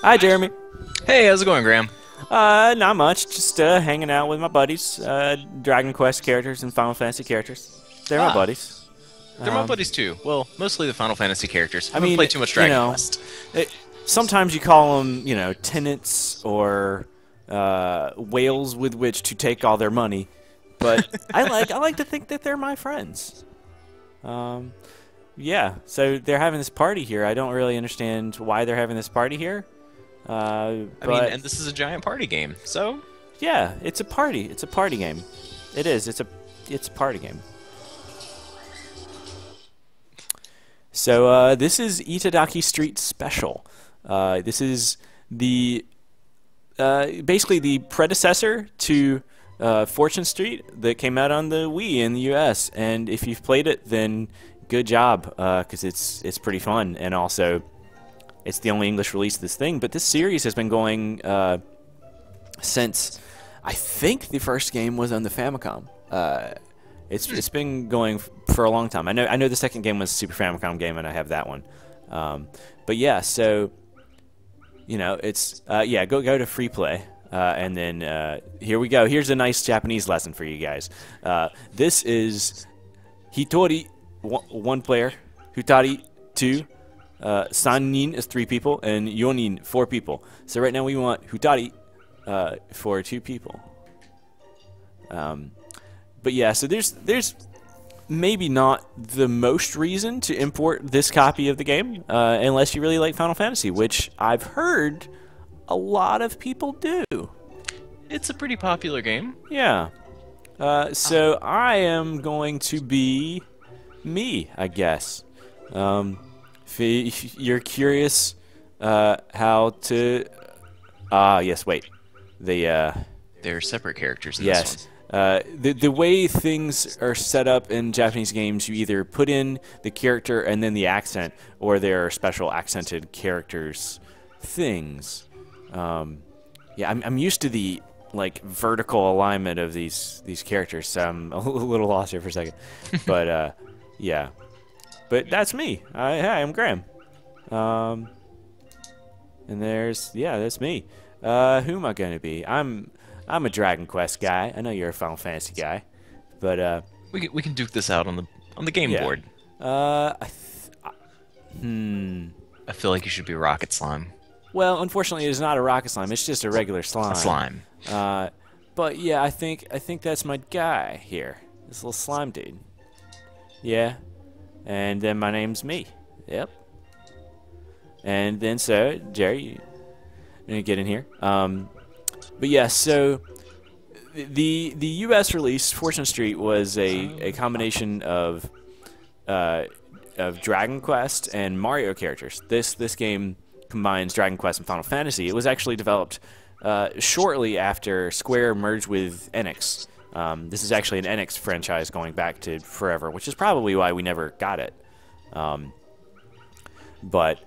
Hi, Jeremy. Hey, how's it going, Graham? Not much. Just hanging out with my buddies. Dragon Quest characters and Final Fantasy characters. They're my Ah, buddies. they're my buddies too. Well, mostly the Final Fantasy characters. I I haven't mean, played too much you Dragon know, Quest. sometimes you call them, tenants or whales with which to take all their money. But I like to think that they're my friends. Yeah. So they're having this party here. I don't really understand why they're having this party here. I mean, But and this is a giant party game, so yeah, it's a party. It's a party game. It is. It's a party game. So this is Itadaki Street Special. This is the basically the predecessor to Fortune Street that came out on the Wii in the U.S. And if you've played it, then good job, because it's pretty fun, and also it's the only English release of this thing. But this series has been going since I think the first game was on the Famicom. It's been going for a long time. I know the second game was a Super Famicom game, and I have that one. But yeah, so it's yeah, go to free play, and then here we go. Here's a nice Japanese lesson for you guys. This is Hitori, one player, Hutari, two, Sannin is 3 people, and Yonin 4 people. So right now we want Hutari for 2 people. But yeah, so there's maybe not the most reason to import this copy of the game unless you really like Final Fantasy, which I've heard a lot of people do. it's a pretty popular game. Yeah. So I am going to be me, I guess. If you're curious how to... yes, wait. They're separate characters in Yes. this one. The way things are set up in Japanese games, you either put in the character and then the accent, or there are special accented characters things. Yeah, I'm used to the vertical alignment of these characters, so I'm a little lost here for a second. But yeah, but that's me. Hi, I'm Graham. And that's me. Who am I gonna be? I'm a Dragon Quest guy. I know you're a Final Fantasy guy, but We can duke this out on the game yeah. board. I feel like you should be Rocket Slime. Well, unfortunately, it's not a rocket slime. It's just a regular slime. A slime. But yeah, I think that's my guy here. This little slime dude. Yeah. And then my name's me. Yep. And then so Jerry, you gonna get in here. But yeah, so the U.S. release, Fortune Street, was a combination of Dragon Quest and Mario characters. This game combines Dragon Quest and Final Fantasy. It was actually developed shortly after Square merged with Enix. This is actually an Enix franchise going back to forever, which is probably why we never got it. But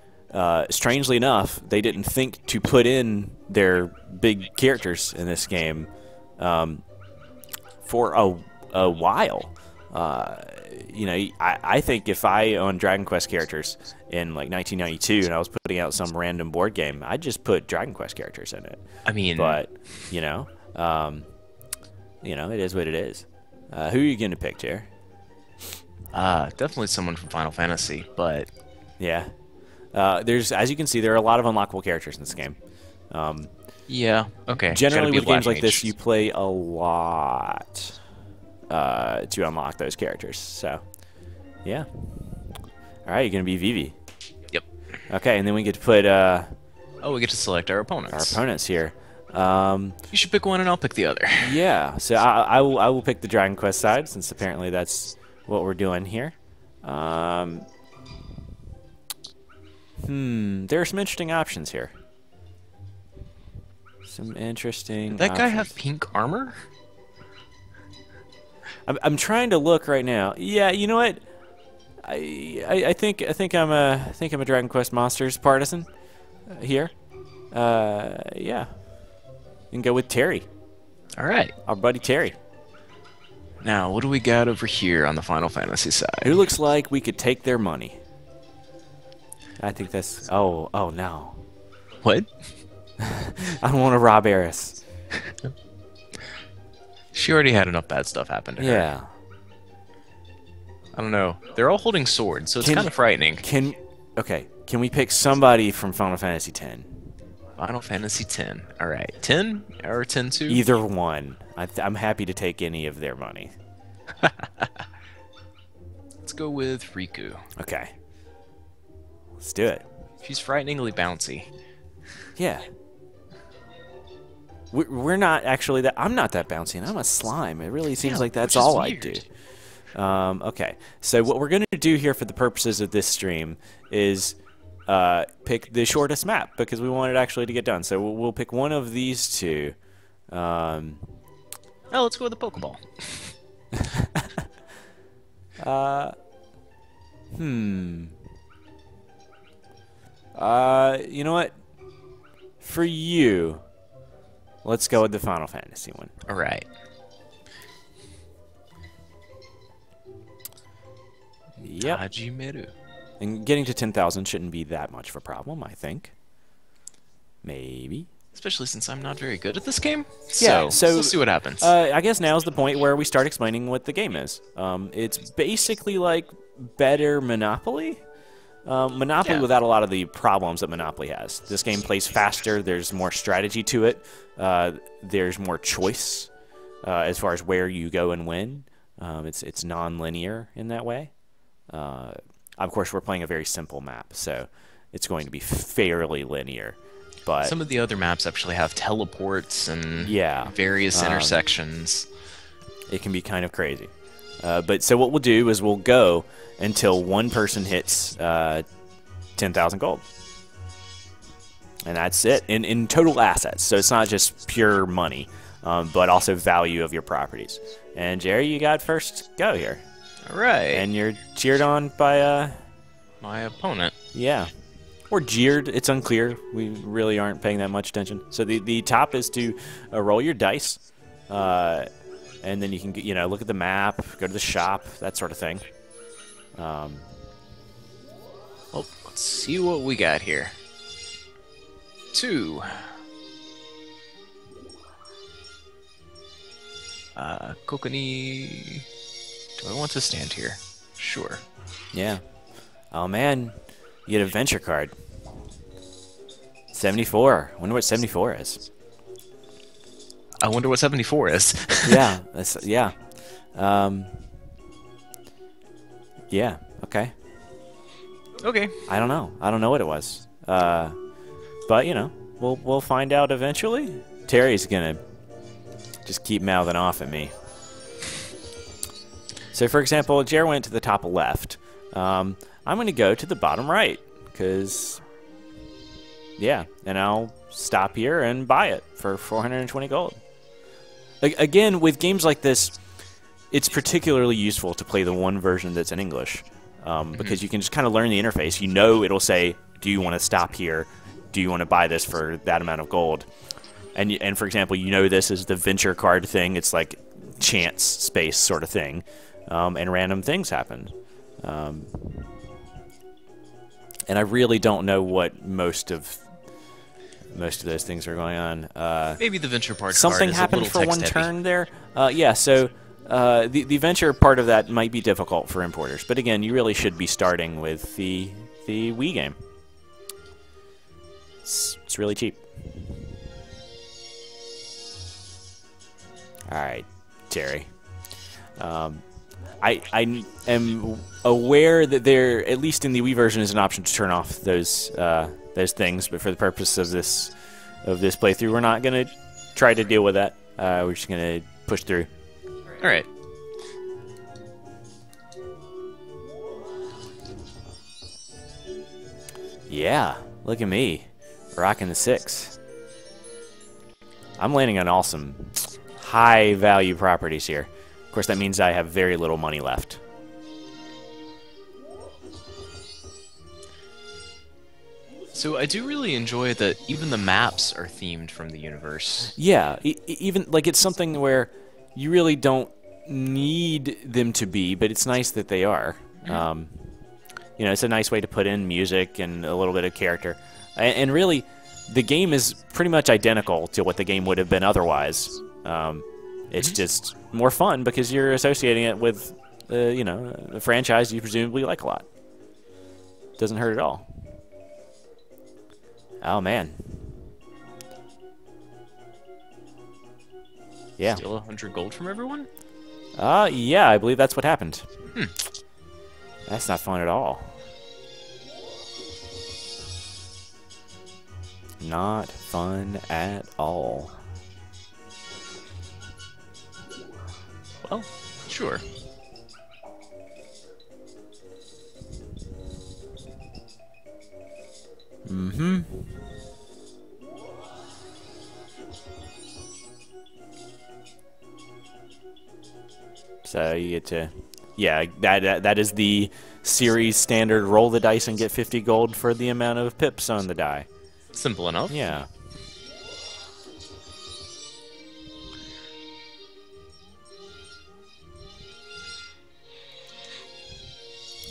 strangely enough, they didn't think to put in their big characters in this game for a while. I think if I owned Dragon Quest characters in 1992 and I was putting out some random board game, I'd just put Dragon Quest characters in it. I mean, But it is what it is. Who are you gonna pick, Jer? definitely someone from Final Fantasy, but Yeah. As you can see, there are a lot of unlockable characters in this game. yeah, okay. Generally, Gotta be with a black games like this, mage. you play a lot to unlock those characters. So, yeah. All right, you're gonna be Vivi. Yep. Okay, and then we get to put our Oh, we get to select our opponents. opponents here. You should pick one, and I'll pick the other. Yeah. So I will pick the Dragon Quest side, since apparently that's what we're doing here. There are some interesting options here. Some interesting. Did that guy options. have pink armor? I'm trying to look right now. Yeah, you know what? I think I'm a Dragon Quest Monsters partisan here. Yeah. You can go with Terry, All right. our buddy Terry, Now, what do we got over here on the Final Fantasy side? who looks like we could take their money. I think that's. Oh no. What? I don't want to rob Eris. She already had enough bad stuff happen to her. Yeah. I don't know. They're all holding swords, so it's kind of frightening. Okay, can we pick somebody from Final Fantasy X? Final Fantasy X. All right, 10 or 10-2? Either one. I'm happy to take any of their money. Let's go with Rikku. Okay. Let's do it. She's frighteningly bouncy. Yeah. We're not actually that. I'm not that bouncy, and I'm a slime. It really seems like that's all I do. Okay, so what we're going to do here for the purposes of this stream is pick the shortest map because we want it actually to get done. So we'll pick one of these two. Let's go with the Pokeball. You know what? For you, let's go with the Final Fantasy one. All right. Yep. Hajimeru. And getting to 10,000 shouldn't be that much of a problem, I think. Maybe. Especially since I'm not very good at this game. Yeah, so we'll see what happens. I guess now's the point where we start explaining what the game is. It's basically like better Monopoly. Monopoly without a lot of the problems that Monopoly has. This game plays faster. There's more strategy to it. There's more choice as far as where you go and win. It's non-linear in that way. Of course, we're playing a very simple map, so it's going to be fairly linear. But some of the other maps actually have teleports and various intersections. It can be kind of crazy. But so what we'll do is we'll go until one person hits 10,000 gold. And that's it in total assets. So it's not just pure money, but also value of your properties. And Jerry, you got first go here. All right. And you're cheered on by my opponent. Yeah. Or jeered. It's unclear. We really aren't paying that much attention. So the top is to roll your dice. And then you can, look at the map, go to the shop, that sort of thing. Well, let's see what we got here. 2. Kokoni. Do I want to stand here? Sure. Yeah. Oh, man. You get a venture card. 74. Wonder what 74 is. I wonder what 74 is. Yeah. Yeah. Yeah. Okay. Okay. I don't know. I don't know what it was. But we'll find out eventually. Terry's gonna just keep mouthing off at me. So, for example, Jer went to the top left. I'm gonna go to the bottom right because, and I'll stop here and buy it for 420 gold. Again, with games like this, it's particularly useful to play the one version that's in English because you can just kind of learn the interface. It'll say, do you want to stop here? Do you want to buy this for that amount of gold? And for example, this is the venture card thing. It's like chance space sort of thing, and random things happen. And I really don't know what most of those things are going on. Maybe the venture part. Something happened for one turn there. So the venture part of that might be difficult for importers, but again, you really should be starting with the Wii game. It's really cheap. All right, Terry. I am aware that there, at least in the Wii version, is an option to turn off those things, but for the purpose of this playthrough, we're not gonna try to deal with that. We're just gonna push through. All right. Yeah, look at me, rocking the 6. I'm landing on awesome, high-value properties here. Of course, that means I have very little money left. So I do really enjoy that even the maps are themed from the universe. Yeah, even like it's something where you really don't need them to be, but it's nice that they are. It's a nice way to put in music and a little bit of character. And really, the game is pretty much identical to what the game would have been otherwise. It's just more fun because you're associating it with, you know, a franchise you presumably like a lot. Doesn't hurt at all. Oh, man. Yeah. Steal 100 gold from everyone? Yeah, I believe that's what happened. Hmm. That's not fun at all. Not fun at all. Well, sure. Mm-hmm. So you get to, yeah, that is the series standard. Roll the dice and get 50 gold for the amount of pips on the die. Simple enough. Yeah.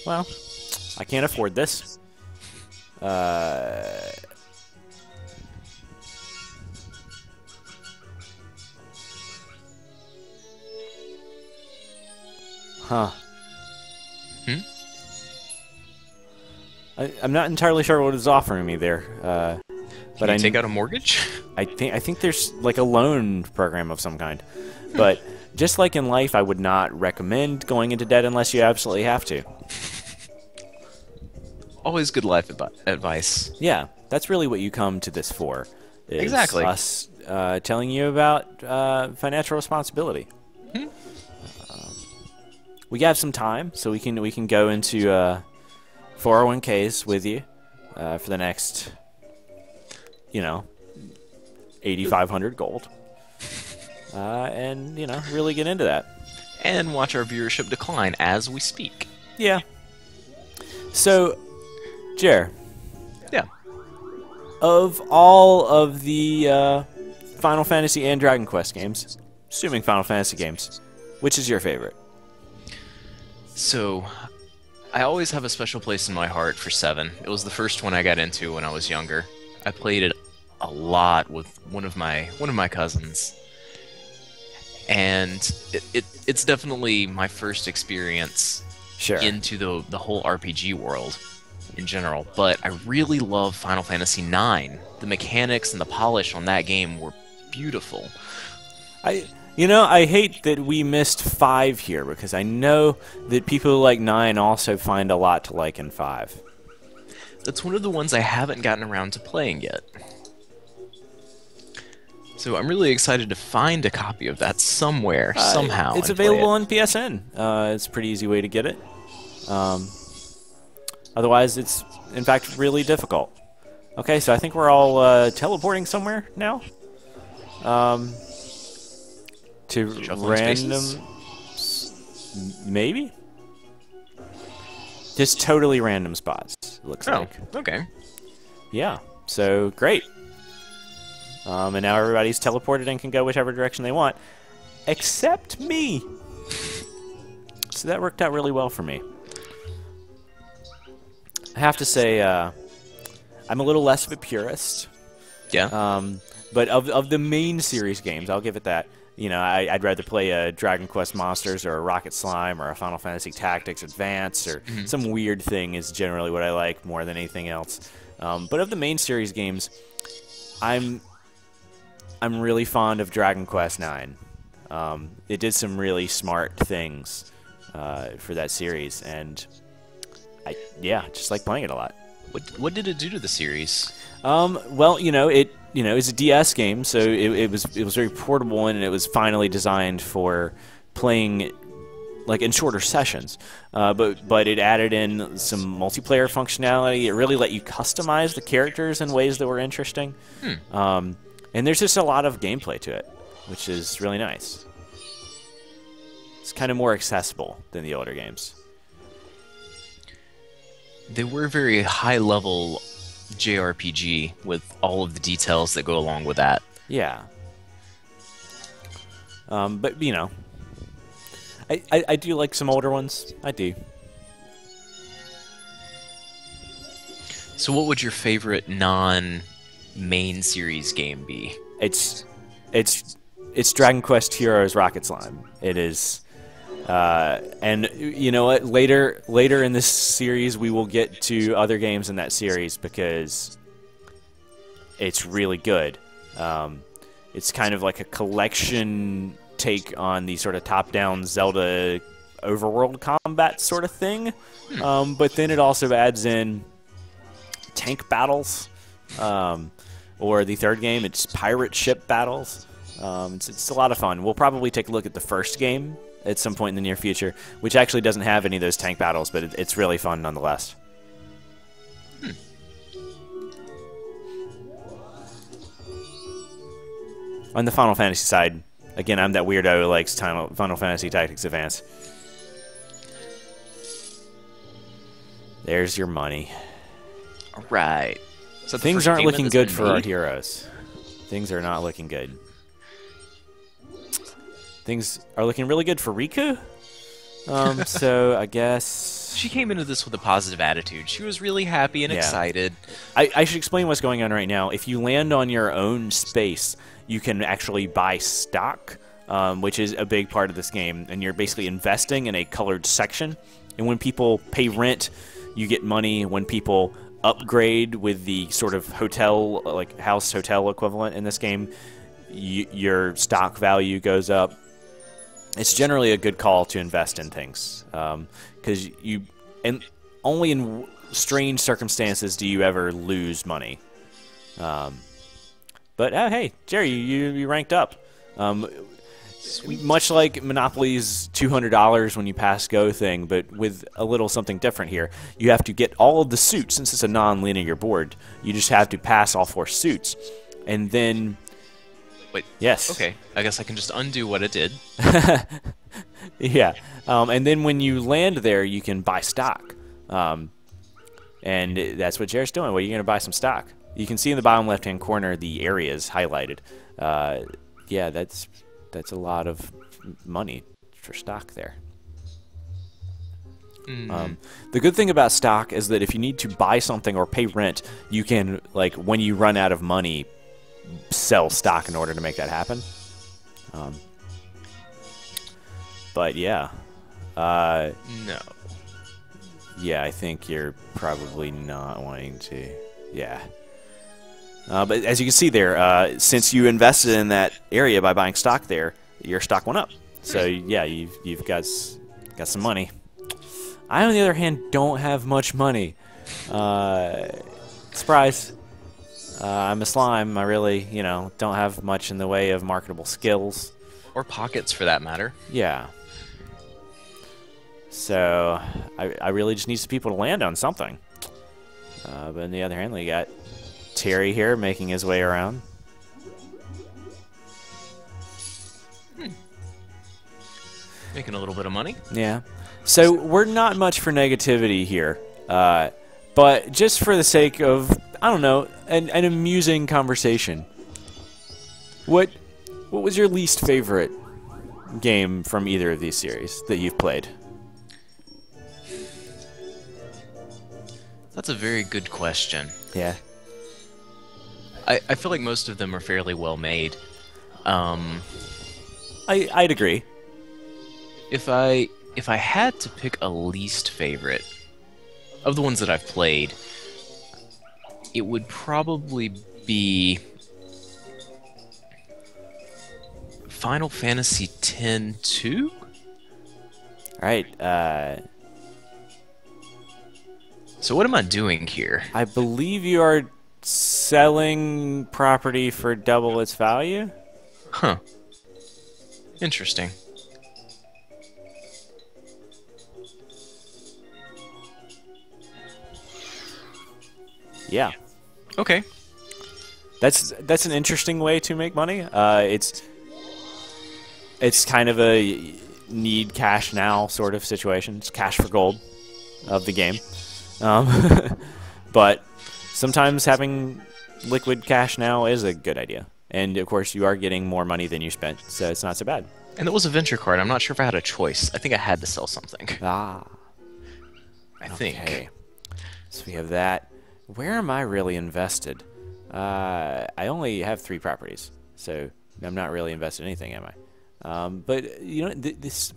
Well, I can't afford this. Huh. I'm not entirely sure what it's offering me there. But Can you take out a mortgage? I think there's like a loan program of some kind. But just like in life, I would not recommend going into debt unless you absolutely have to. Always good life advice. Yeah, that's really what you come to this for. Is Exactly. Us telling you about financial responsibility. We have some time, so we can go into 401ks with you for the next, you know, 8,500 gold, and you know, really get into that. And watch our viewership decline as we speak. Yeah. So, Jer. Yeah. Of all of the Final Fantasy and Dragon Quest games, assuming Final Fantasy games, which is your favorite? So, I always have a special place in my heart for 7. It was the first one I got into when I was younger. I played it a lot with one of my cousins, and it's definitely my first experience into the whole RPG world in general. But I really love Final Fantasy IX. The mechanics and the polish on that game were beautiful. You know, I hate that we missed 5 here, because I know that people who like 9 also find a lot to like in 5. That's one of the ones I haven't gotten around to playing yet. So I'm really excited to find a copy of that somewhere, somehow. It's available on PSN. It's a pretty easy way to get it. Otherwise, it's, in fact, really difficult. Okay, so I think we're all teleporting somewhere now. To random, maybe? Just totally random spots, it looks like. Okay. Yeah, so great. And now everybody's teleported and can go whichever direction they want, except me. So that worked out really well for me. I have to say, I'm a little less of a purist. Yeah. But of the main series games, I'll give it that. You know, I'd rather play a Dragon Quest Monsters or a Rocket Slime or a Final Fantasy Tactics Advance or some weird thing is generally what I like more than anything else. But of the main series games, I'm really fond of Dragon Quest IX. It did some really smart things for that series, and I just like playing it a lot. What did it do to the series? Well, it's a DS game, so it was very portable, and it was finally designed for playing like in shorter sessions. But it added in some multiplayer functionality. It really let you customize the characters in ways that were interesting. And there's just a lot of gameplay to it, which is really nice. It's kind of more accessible than the older games. They were very high-level JRPG with all of the details that go along with that. Yeah. But, you know, I do like some older ones. I do. So what would your favorite main series game be? It's it's Dragon Quest Heroes Rocket Slime. It is, and you know what? Later in this series, we will get to other games in that series because it's really good. It's kind of like a collection take on the sort of top-down Zelda overworld combat sort of thing, but then it also adds in tank battles, or the third game, it's pirate ship battles. It's a lot of fun. We'll probably take a look at the first game at some point in the near future, which actually doesn't have any of those tank battles, but it's really fun nonetheless. On the Final Fantasy side, again, I'm that weirdo who likes Final Fantasy Tactics Advance. There's your money. All right. So things aren't looking good for our heroes. Things are not looking good. Things are looking really good for Rikku. So I guess she came into this with a positive attitude. She was really happy and excited. I should explain what's going on right now. If you land on your own space, you can actually buy stock, which is a big part of this game, and you're basically investing in a colored section. And when people pay rent, you get money. When people upgrade with the sort of hotel, like house hotel equivalent in this game, your stock value goes up. It's generally a good call to invest in things, because and only in strange circumstances do you ever lose money. But hey, Jerry, you ranked up. Much like Monopoly's $200 when you pass go thing, but with a little something different here. You have to get all of the suits. Since it's a non-linear board, you just have to pass all 4 suits. And then... Wait. Yes. Okay. I guess I can just undo what it did. Yeah. And then when you land there, you can buy stock. And that's what Jared's doing. Well, you're going to buy some stock. You can see in the bottom left-hand corner the areas highlighted. Yeah, that's a lot of money for stock there. The good thing about stock is that if you need to buy something or pay rent, you can, like, when you run out of money, sell stock in order to make that happen. But yeah. No. Yeah, I think you're probably not wanting to. Yeah. But as you can see there, since you invested in that area by buying stock there, your stock went up. So yeah, you've got some money. I, on the other hand, don't have much money. Surprise. I'm a slime. I really, don't have much in the way of marketable skills. Or pockets, for that matter. Yeah. So I really just need some people to land on something. But on the other hand, we got Terry here making his way around. Making a little bit of money. Yeah. So we're not much for negativity here. But just for the sake of, I don't know, an amusing conversation. What was your least favorite game from either of these series that you've played? That's a very good question. Yeah. I feel like most of them are fairly well made. I'd agree. If I had to pick a least favorite of the ones that I've played, it would probably be Final Fantasy X-2? Alright, so what am I doing here? I believe you are selling property for double its value? Huh. Interesting. Yeah. Okay. That's an interesting way to make money. It's kind of a need cash now sort of situation. It's cash for gold of the game. But sometimes having liquid cash now is a good idea. And of course you are getting more money than you spent, so it's not so bad. And it was a venture card. I'm not sure if I had a choice. I think I had to sell something. Ah. I think. Okay. So we have that. Where am I really invested? I only have 3 properties, so I'm not really invested in anything, am I? But you know, this.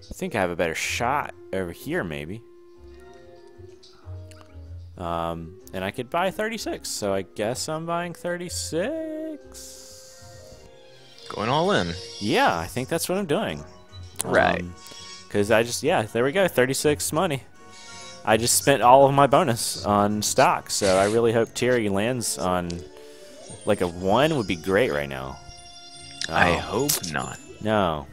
I think I have a better shot over here, maybe. And I could buy 36, so I guess I'm buying 36. Going all in. Yeah, I think that's what I'm doing. Right. Because yeah, there we go, 36 money. I just spent all of my bonus on stock, so I really hope Terry lands on, like, a 1 would be great right now. I hope not. No.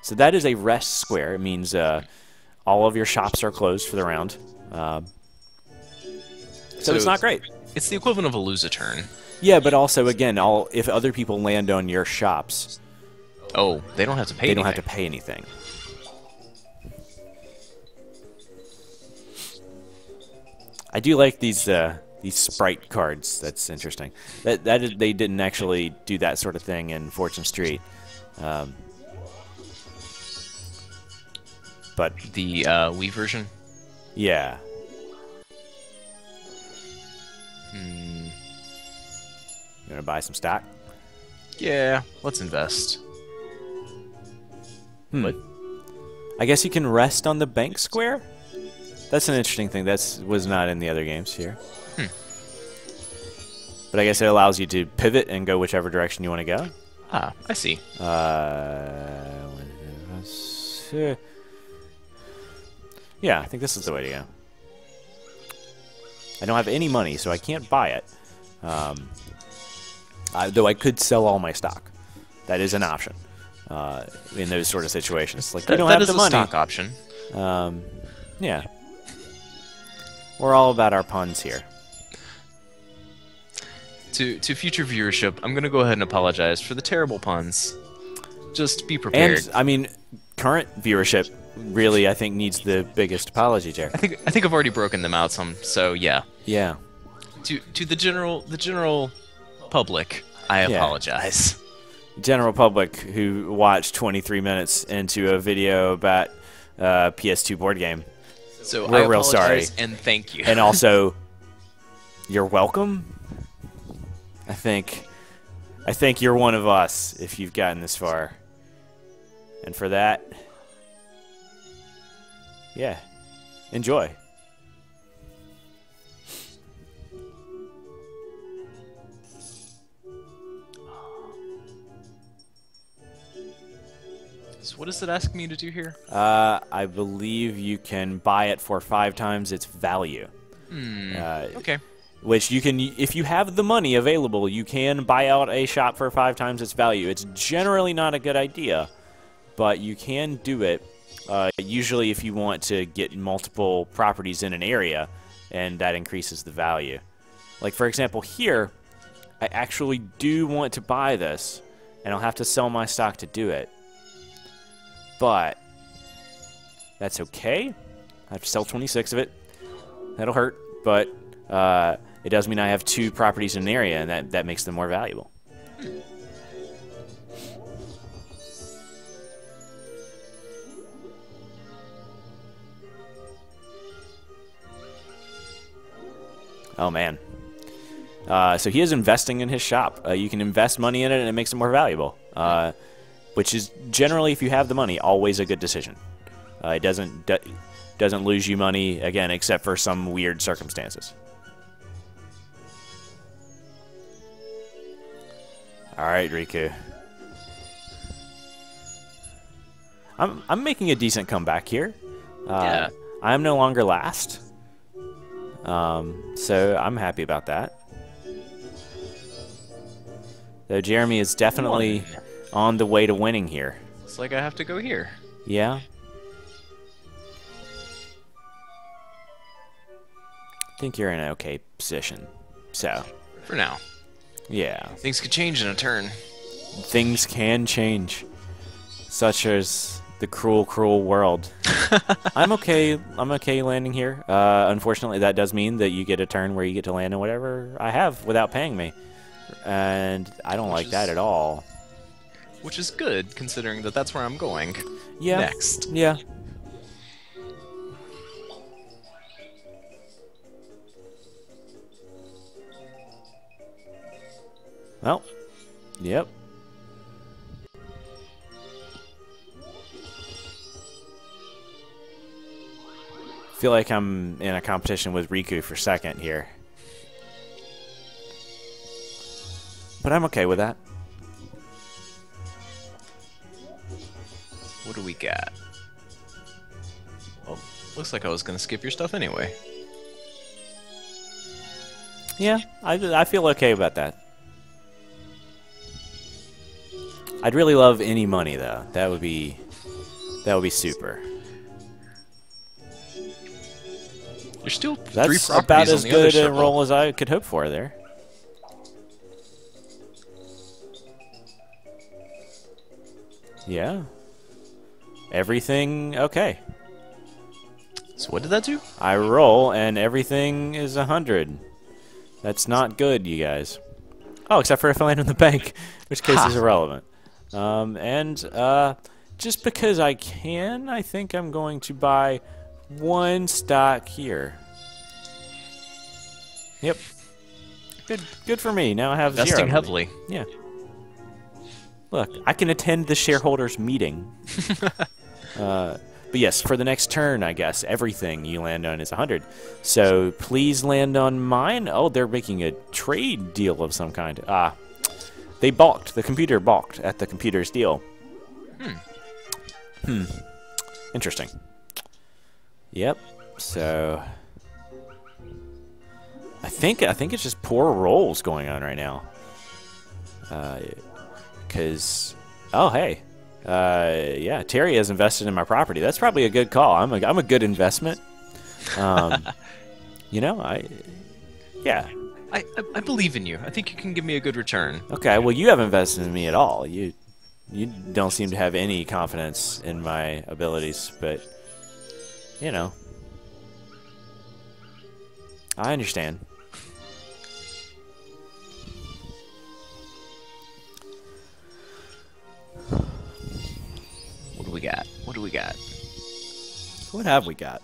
So that is a rest square. It means all of your shops are closed for the round. So it's not great. It's the equivalent of a lose a turn. Yeah, but also, again, if other people land on your shops... Oh, they don't have to pay anything. They don't have to pay anything. I do like these sprite cards. That's interesting. They didn't actually do that sort of thing in Fortune Street. But the Wii version? Yeah. Hmm. You want to buy some stock? Yeah, let's invest. But I guess you can rest on the bank square? That's an interesting thing. That was not in the other games here. But I guess it allows you to pivot and go whichever direction you want to go. Ah, I see. Yeah, I think this is the way to go. I don't have any money, so I can't buy it. Though I could sell all my stock. That is an option in those sort of situations. Like, we don't have the money. That is a stock option. Yeah. We're all about our puns here. To future viewership, I'm going to go ahead and apologize for the terrible puns. Just be prepared. And, I mean, current viewership really, I think, needs the biggest apology, Jared. I think I've already broken them out some, so yeah. Yeah. To the general public, I apologize. General public who watched 23 minutes into a video about PS2 board game. So we're I real sorry. And thank you. And also, you're welcome. I think you're one of us if you've gotten this far. And for that, yeah, enjoy. So what does it ask me to do here? I believe you can buy it for 5 times its value. Okay. Which you can, if you have the money available, you can buy out a shop for 5 times its value. It's generally not a good idea, but you can do it. Usually if you want to get multiple properties in an area, and that increases the value. Like, for example, here, I actually do want to buy this, and I'll have to sell my stock to do it. But that's okay. I have to sell 26 of it. That'll hurt, but it does mean I have 2 properties in an area, and that makes them more valuable. Oh, man. So he is investing in his shop. You can invest money in it, and it makes it more valuable. Which is generally, if you have the money, always a good decision. It doesn't lose you money, again, except for some weird circumstances. All right, Rikku. I'm making a decent comeback here. Yeah. I'm no longer last. So I'm happy about that. Though Jeremy is definitely on the way to winning here. It's like I have to go here. Yeah. I think you're in an okay position. So. For now. Yeah. Things could change in a turn. Things can change. Such as the cruel, cruel world. I'm okay landing here. Unfortunately, that does mean that you get a turn where you get to land on whatever I have without paying me. And I don't like that at all. Which is good, considering that that's where I'm going next. Yeah. Well, yep. Feel like I'm in a competition with Rikku for second here. But I'm okay with that. What do we got? Well, looks like I was going to skip your stuff anyway. Yeah, I feel okay about that. I'd really love any money though. That would be super. There's still That's 3 about properties as on the other good a circle. roll as I could hope for there. Yeah. Everything okay. So what did that do? I roll and everything is 100. That's not good, you guys. Oh, except for if I land in the bank, which case is irrelevant. Just because I can, I think I'm going to buy 1 stock here. Yep. Good for me. Now I have Investing 0. heavily. Yeah. Look, I can attend the shareholders meeting. But yes, for the next turn, I guess, everything you land on is 100. So please land on mine. Oh, they're making a trade deal of some kind. They balked. The computer balked at the computer's deal. Interesting. Yep. So I think it's just poor rolls going on right now. Because hey. Yeah, Terry has invested in my property. That's probably a good call. I'm a good investment. You know, yeah. I believe in you. I think you can give me a good return. Okay, well, you haven't invested in me at all. You don't seem to have any confidence in my abilities, but you know, I understand. What do we got? What do we got? What have we got?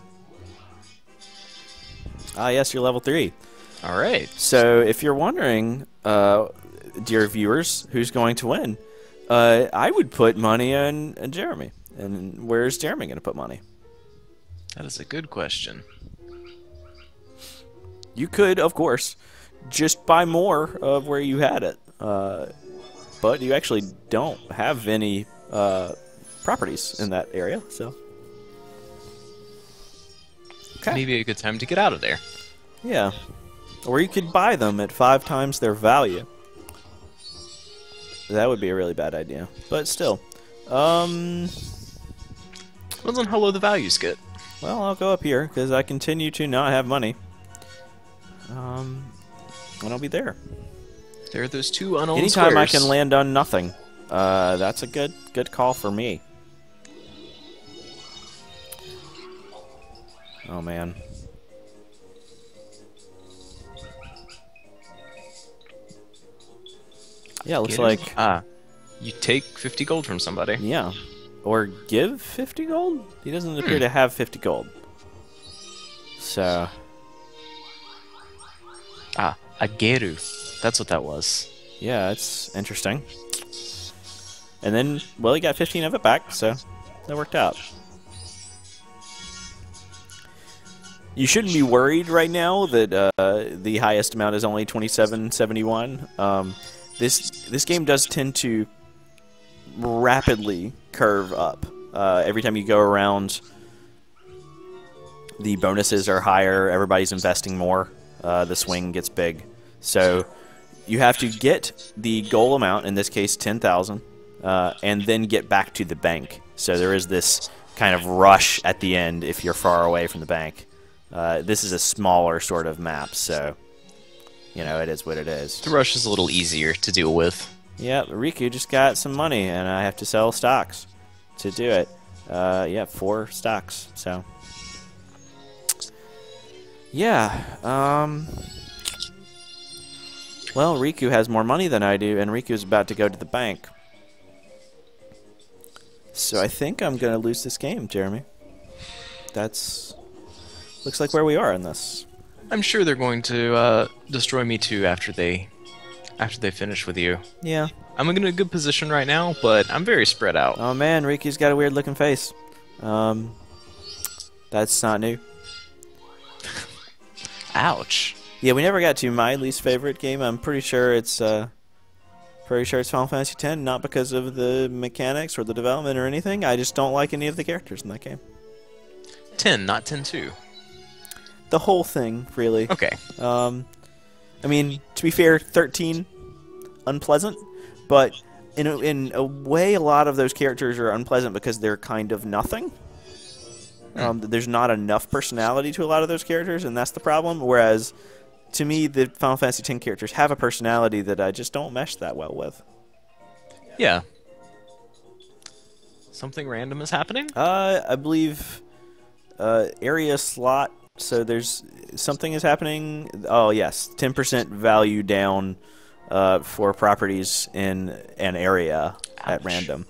Yes, you're level 3. All right. So if you're wondering, dear viewers, who's going to win, I would put money on Jeremy. And where's Jeremy going to put money? That is a good question. You could, of course, just buy more of where you had it. But you actually don't have any properties in that area, so. Okay. Maybe a good time to get out of there. Yeah. Or you could buy them at 5 times their value. That would be a really bad idea. But still. Depends on how low the values get. Well, I'll go up here, because I continue to not have money. And I'll be there. There are those 2 unowned Anytime I squares. can land on nothing. That's a good call for me. Oh, man. Yeah, it looks like... you take 50 gold from somebody. Yeah. Or give 50 gold? He doesn't appear to have 50 gold. So... Ageru. That's what that was. Yeah, it's interesting. And then, well, he got 15 of it back, so that worked out. You shouldn't be worried right now that the highest amount is only 2771. This game does tend to rapidly curve up. Every time you go around, the bonuses are higher, everybody's investing more, the swing gets big. So you have to get the goal amount, in this case 10,000, and then get back to the bank. So there is this kind of rush at the end if you're far away from the bank. This is a smaller sort of map, so, you know, it is what it is. The rush is a little easier to deal with. Yeah, Rikku just got some money, and I have to sell stocks to do it. Yeah, 4 stocks, so. Yeah, well, Rikku has more money than I do, and Riku's about to go to the bank. So I think I'm going to lose this game, Jeremy. That's... looks like where we are in this. I'm sure they're going to destroy me too after they after they finish with you. Yeah. I'm in a good position right now, but I'm very spread out. Oh man, Riku's got a weird looking face. That's not new. Ouch. Yeah, we never got to my least favorite game. I'm pretty sure it's Final Fantasy X, not because of the mechanics or the development or anything. I just don't like any of the characters in that game. 10, not 10-2. The whole thing, really. Okay. I mean, to be fair, 13, unpleasant, but in a way, a lot of those characters are unpleasant because they're kind of nothing. There's not enough personality to a lot of those characters, and that's the problem. Whereas, to me, the Final Fantasy X characters have a personality that I just don't mesh that well with. Yeah. Something random is happening? I believe area slot. So there's something is happening. Oh yes, 10% value down for properties in an area at random.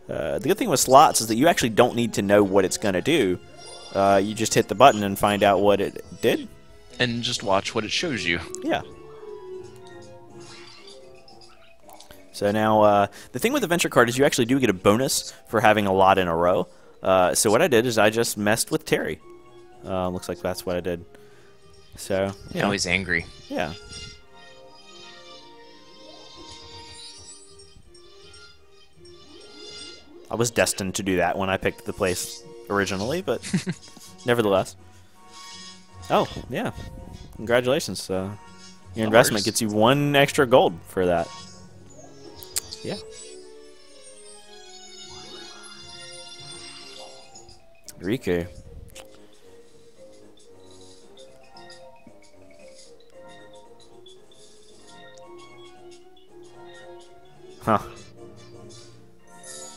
The good thing with slots is that you actually don't need to know what it's going to do. You just hit the button and find out what it did. And just watch what it shows you. Yeah. So now, the thing with the venture card is you actually do get a bonus for having a lot in a row. So what I did is I just messed with Terry. Looks like that's what I did. So yeah. Now he's angry. Yeah. I was destined to do that when I picked the place originally, but nevertheless. Oh, yeah. Congratulations. Your investment gets you 1 extra gold for that. Yeah. Rikku. Huh.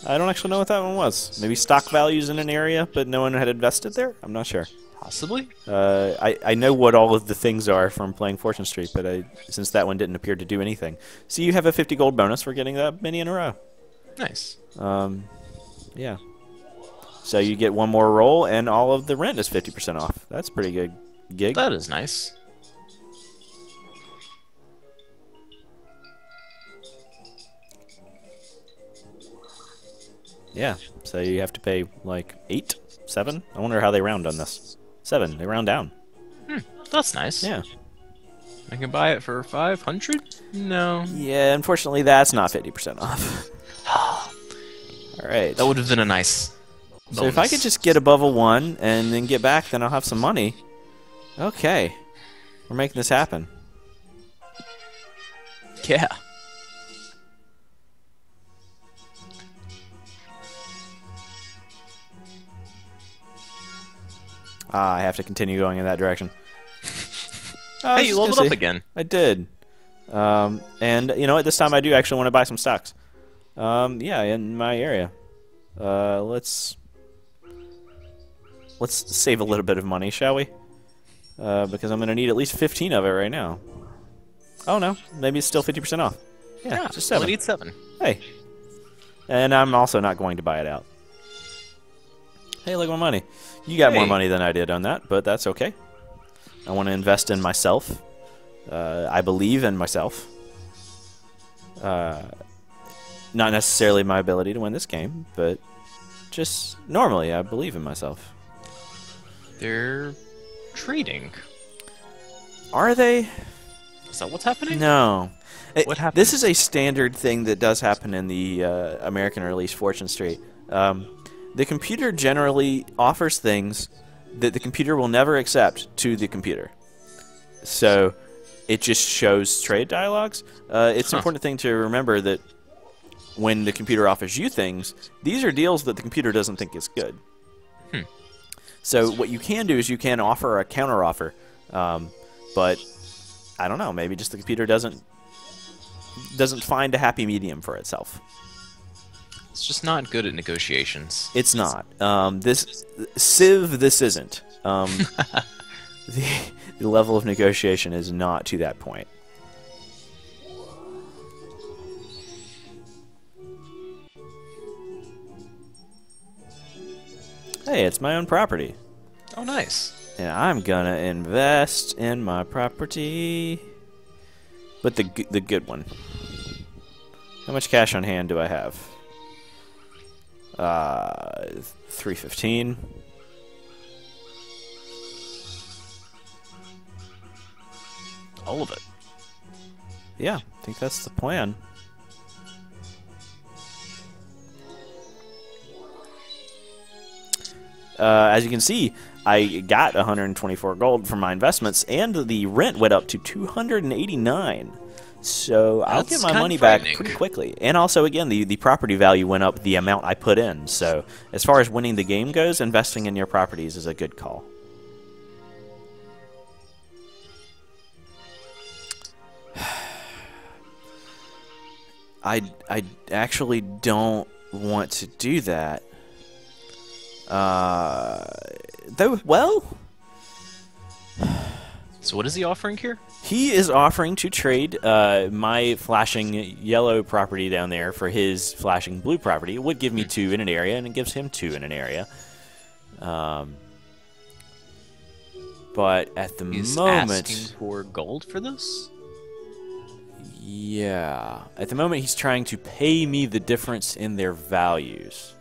I don't actually know what that one was. Maybe stock values in an area, but no one had invested there? I'm not sure. Possibly. I know what all of the things are from playing Fortune Street, but since that one didn't appear to do anything. So you have a 50 gold bonus for getting that many in a row. Nice. Yeah. So you get one more roll, and all of the rent is 50% off. That's a pretty good gig. That is nice. Yeah, so you have to pay like 8, 7. I wonder how they round on this. 7. They round down. That's nice. Yeah. I can buy it for 500? No. Yeah, unfortunately, that's not 50% off. All right. That would have been a nice bonus. So if I could just get above a 1 and then get back, then I'll have some money. Okay. We're making this happen. Yeah. I have to continue going in that direction. Hey, you leveled up again. I did. And you know what? This time I do actually want to buy some stocks. Yeah, in my area. Let's save a little bit of money, shall we? Because I'm going to need at least 15 of it right now. Oh no, maybe it's still 50% off. Yeah, just 7. Only need 7. Hey. And I'm also not going to buy it out. Hey, look at my money. You got more money than I did on that, but that's okay. I want to invest in myself. I believe in myself. Not necessarily my ability to win this game, but just normally I believe in myself. They're trading. Are they? Is that what's happening? No. What happened? This is a standard thing that does happen in the American release Fortune Street. The computer generally offers things that the computer will never accept to the computer. So it just shows trade dialogues. It's an important thing to remember that when the computer offers you things, these are deals that the computer doesn't think is good. So what you can do is you can offer a counteroffer, but I don't know, maybe just the computer doesn't find a happy medium for itself. It's just not good at negotiations. It's not. This isn't. The level of negotiation is not to that point. Hey, it's my own property. Oh, nice. And I'm gonna invest in my property. but the good one. How much cash on hand do I have? 315. All of it. Yeah, I think that's the plan. As you can see, I got 124 gold from my investments, and the rent went up to 289. So I'll get my money back pretty quickly. And also, again, the property value went up the amount I put in. So as far as winning the game goes, investing in your properties is a good call. I actually don't want to do that. Though, well... So what is he offering here? He is offering to trade my flashing yellow property down there for his flashing blue property. It would give me 2 in an area, and it gives him 2 in an area. But at the He's moment... asking for gold for this? Yeah. At the moment, he's trying to pay me the difference in their values.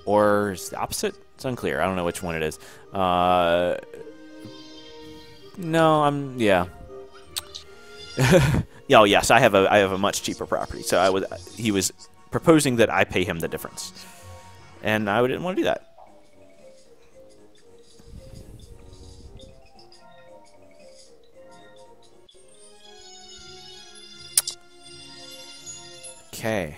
Or is the opposite? It's unclear. I don't know which one it is. No, yeah. Oh, yes, I have a much cheaper property. So he was proposing that I pay him the difference. And I didn't want to do that. Okay.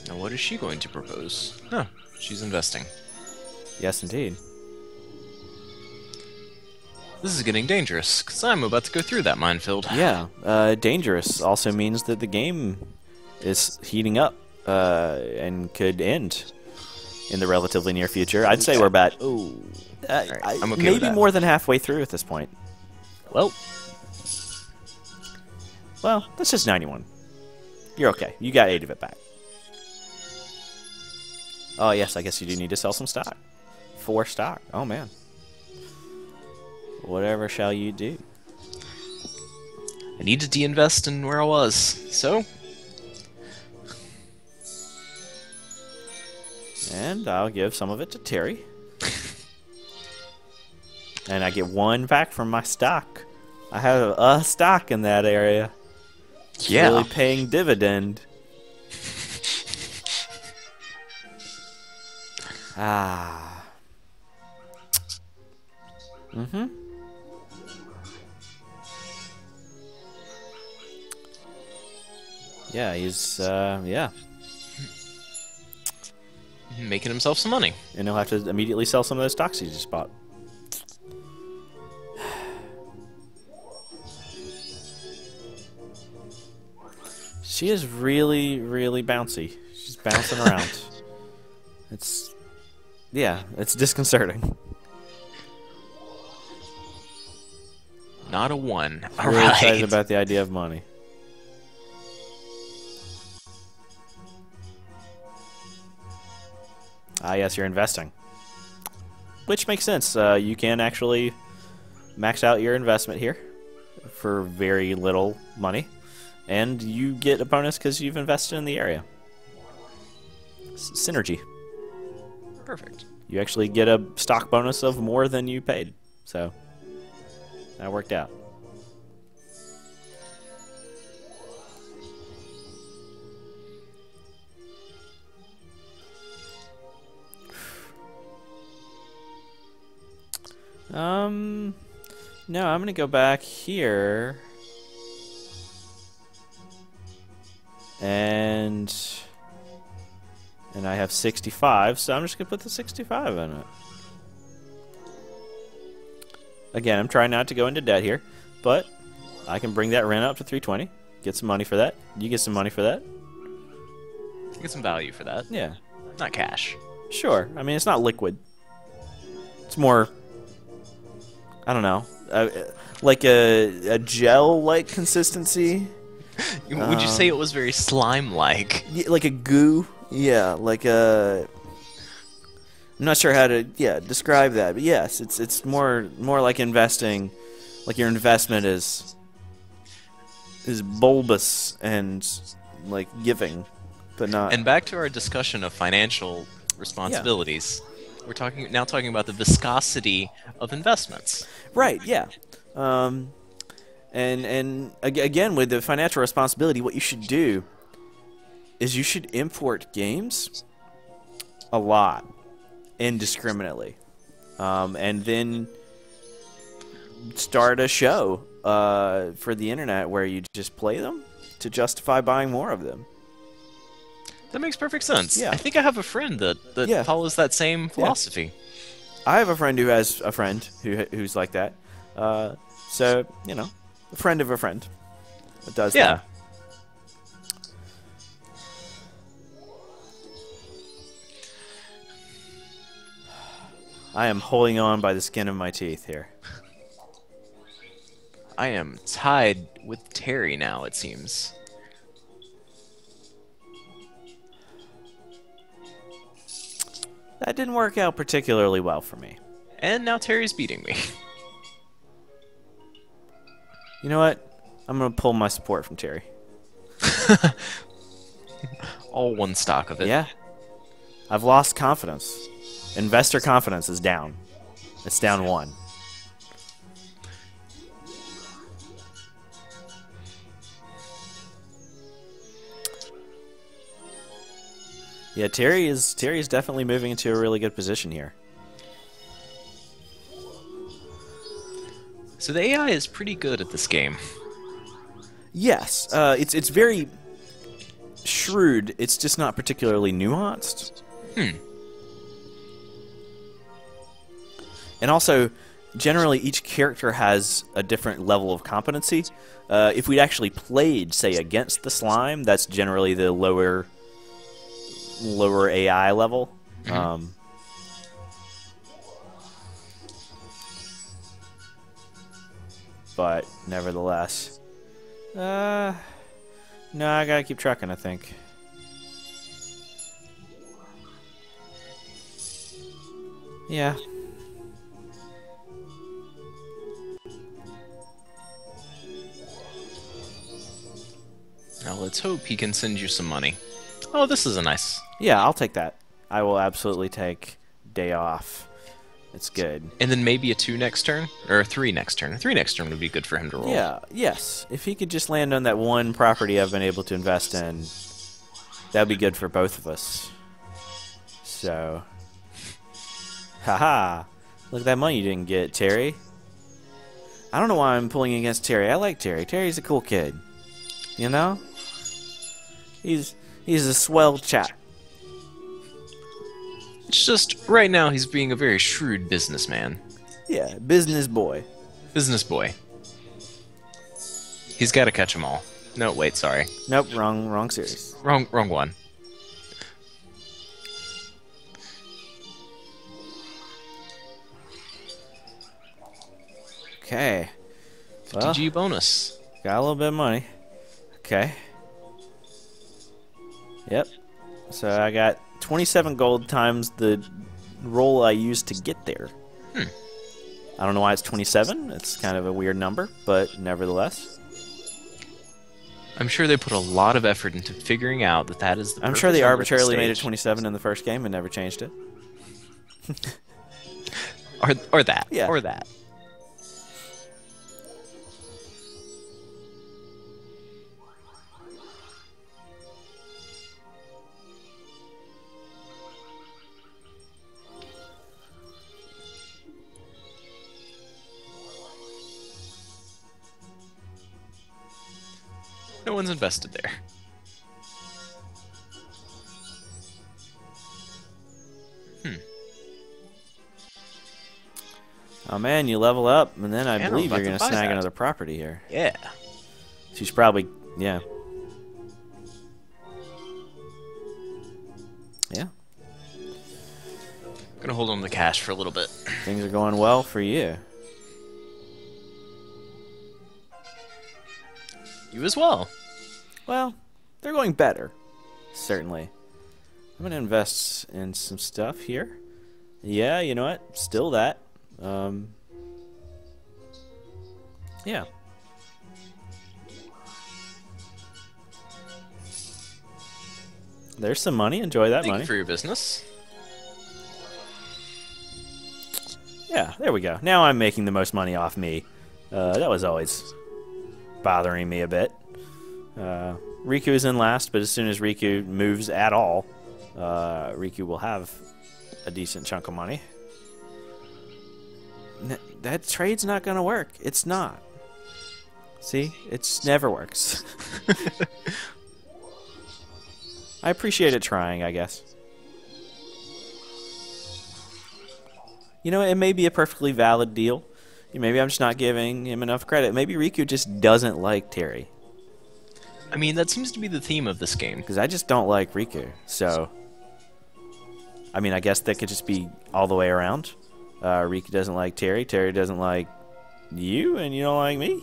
Now what is she going to propose? Huh, she's investing. Yes, indeed. This is getting dangerous, because I'm about to go through that minefield. Yeah, dangerous also means that the game is heating up and could end in the relatively near future. I'd say we're about right, I'm okay maybe with that. more than halfway through at this point. Well, that's just 91. You're okay. You got 8 of it back. Oh, yes, I guess you do need to sell some stock. 4 stock. Oh, man. Whatever shall you do? I need to de-invest in where I was, so... And I'll give some of it to Terry. And I get 1 back from my stock. I have a stock in that area. It's really paying dividend. Ah. Mm-hmm. Yeah, he's, yeah. Making himself some money. And he'll have to immediately sell some of those stocks he just bought. She is really, really bouncy. She's bouncing around. Yeah, it's disconcerting. Not a 1. I'm really excited about the idea of money. Ah, yes, you're investing. Which makes sense. You can actually max out your investment here for very little money. And you get a bonus because you've invested in the area. Synergy. Perfect. You actually get a stock bonus of more than you paid. So, that worked out. No, I'm gonna go back here. And I have 65, so I'm just gonna put the 65 in it. Again, I'm trying not to go into debt here, but I can bring that rent up to 320. Get some money for that. You get some money for that. Get some value for that. Yeah. Not cash. Sure. I mean, it's not liquid. It's more, I don't know, like a gel-like consistency. Would you say it was very slime-like? Yeah, like a goo. Yeah, like I'm not sure how to describe that, but yes, it's more like investing, like your investment is bulbous and like giving, but not. And back to our discussion of financial responsibilities. We're talking about the viscosity of investments. Right, yeah. Again, with the financial responsibility, what you should do is you should import games a lot, indiscriminately, and then start a show for the internet where you just play them to justify buying more of them. That makes perfect sense. Yeah. I think I have a friend that follows that same philosophy. I have a friend who has a friend who's like that. So, you know, a friend of a friend that does that. I am holding on by the skin of my teeth here. I am tied with Terry now, it seems. That didn't work out particularly well for me. And now Terry's beating me. You know what? I'm going to pull my support from Terry. All one stock of it. Yeah. I've lost confidence. Investor confidence is down. It's down 1. Yeah, Terry is definitely moving into a really good position here. So the AI is pretty good at this game. Yes, it's very shrewd. It's just not particularly nuanced. And also, generally, each character has a different level of competency. If we actually played, say, against the slime, that's generally the lower AI level. But nevertheless, no, I gotta keep trucking, I think. Yeah. Now let's hope he can send you some money. Oh, this is a nice. Yeah, I'll take that. I will absolutely take day off. It's good. And then maybe a 2 next turn? Or a 3 next turn. A 3 next turn would be good for him to roll. Yeah, yes. If he could just land on that one property I've been able to invest in, that'd be good for both of us. So. Haha. Look at that money you didn't get, Terry. I don't know why I'm pulling against Terry. I like Terry. Terry's a cool kid. You know? He's a swell chap. It's just, right now he's being a very shrewd businessman. Yeah, business boy. Business boy. He's got to catch them all. No, wait, sorry. Nope, wrong series. Wrong one. Okay. Well, GG bonus. got a little bit of money. Okay. Yep. So I got 27 gold times the roll I used to get there. I don't know why it's 27. It's kind of a weird number, but nevertheless. I'm sure they put a lot of effort into figuring out that is the I'm sure they perfect number at this arbitrarily made it stage. 27 in the first game and never changed it. Or that. Yeah. Or that. No one's invested there. Oh man, you level up, and then I Man, believe I'm you're about going to to buy snag that. another property here. Yeah. She's probably, yeah. Yeah, Gonna hold on to the cash for a little bit. things are going well for you. You as well. Well, they're going better, certainly. I'm gonna invest in some stuff here. Yeah, you know what? Still that. Yeah. There's some money. Enjoy that Thank money. you for your business. Yeah, there we go. Now I'm making the most money off me. That was always bothering me a bit. Rikku is in last, but as soon as Rikku moves at all, Rikku will have a decent chunk of money. That trade's not going to work. It's not. See? It never works. I appreciate it trying, I guess. You know, it may be a perfectly valid deal. Maybe I'm just not giving him enough credit. Maybe Rikku just doesn't like Terry. I mean, that seems to be the theme of this game. Because I just don't like Rikku. So, I mean, I guess that could just be all the way around. Rikku doesn't like Terry. Terry doesn't like you, and you don't like me?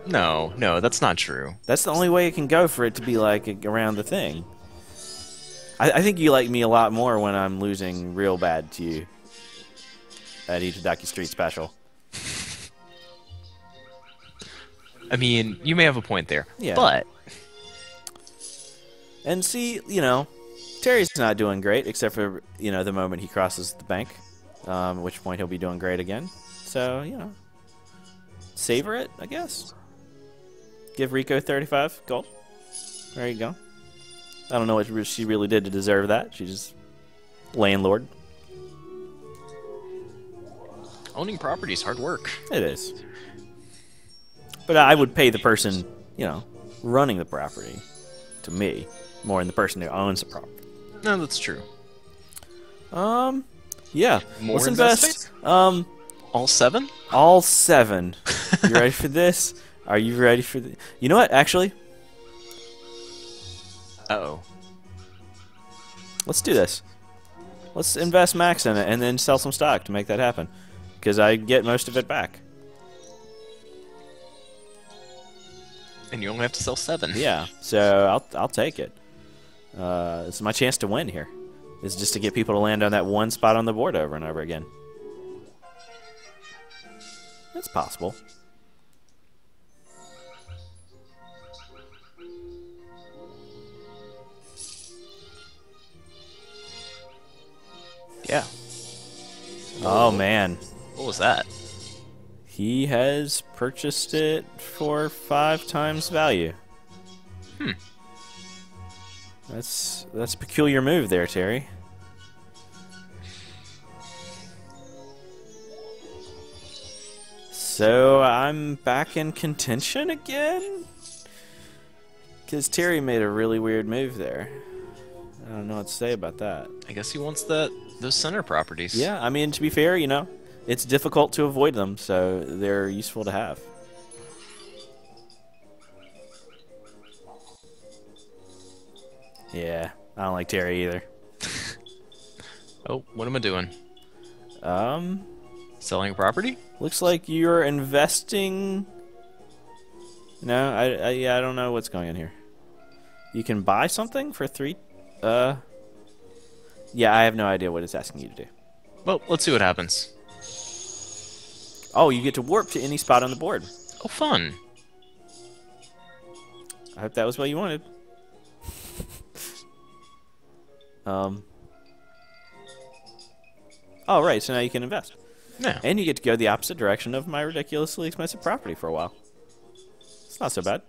No, that's not true. That's the only way it can go for it to be like around the thing. I think you like me a lot more when I'm losing real bad to you at Itadaki Street Special. I mean, you may have a point there, Yeah. but... And see, you know, Terry's not doing great, except for, you know, the moment he crosses the bank, at which point he'll be doing great again. So, you know, savor it, I guess. Give Rikku 35 gold. There you go. I don't know what she really did to deserve that. She just landlord. Owning property is hard work. It is. But I would pay the person, you know, running the property to me more than the person who owns the property. No, that's true. Yeah. More Let's investing? invest. All 7? All 7. You ready for this? Are you ready for the... You know what, actually? Uh-oh. Let's do this. Let's invest max in it and then sell some stock to make that happen. Because I get most of it back. And you only have to sell 7. Yeah, so I'll take it. It's my chance to win here. Is just to get people to land on that one spot on the board over and over again. That's possible. Yeah. Oh, man. What was that? He has purchased it for 5 times value. That's a peculiar move there, Terry. So I'm back in contention again? Because Terry made a really weird move there. I don't know what to say about that. I guess he wants those center properties. Yeah, I mean, to be fair, you know, it's difficult to avoid them, so they're useful to have. Yeah, I don't like Terry either. Oh, what am I doing? Um, Selling a property? looks like you're investing. No, I don't know what's going on here. You can buy something for 3. Yeah, I have no idea what it's asking you to do. Well, let's see what happens. Oh, you get to warp to any spot on the board. Oh, fun. I hope that was what you wanted. Oh, right, so now you can invest. Yeah. And you get to go the opposite direction of my ridiculously expensive property for a while. It's not so bad.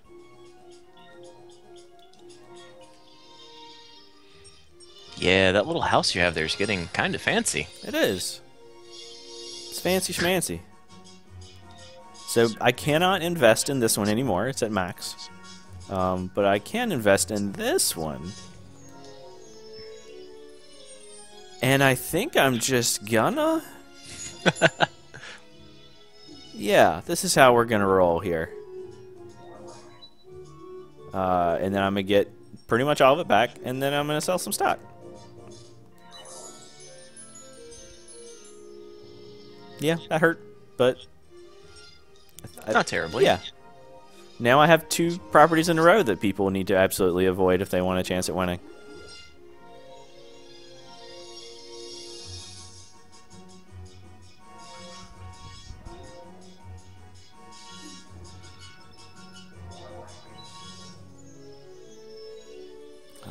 Yeah, that little house you have there is getting kind of fancy. It is. It's fancy schmancy. So I cannot invest in this one anymore. It's at max. But I can invest in this one. And I think I'm just gonna... Yeah, this is how we're gonna roll here. And then I'm gonna get pretty much all of it back, and then I'm gonna sell some stock. Yeah, that hurt, but... Not terribly. Yeah. Now I have 2 properties in a row that people need to absolutely avoid if they want a chance at winning.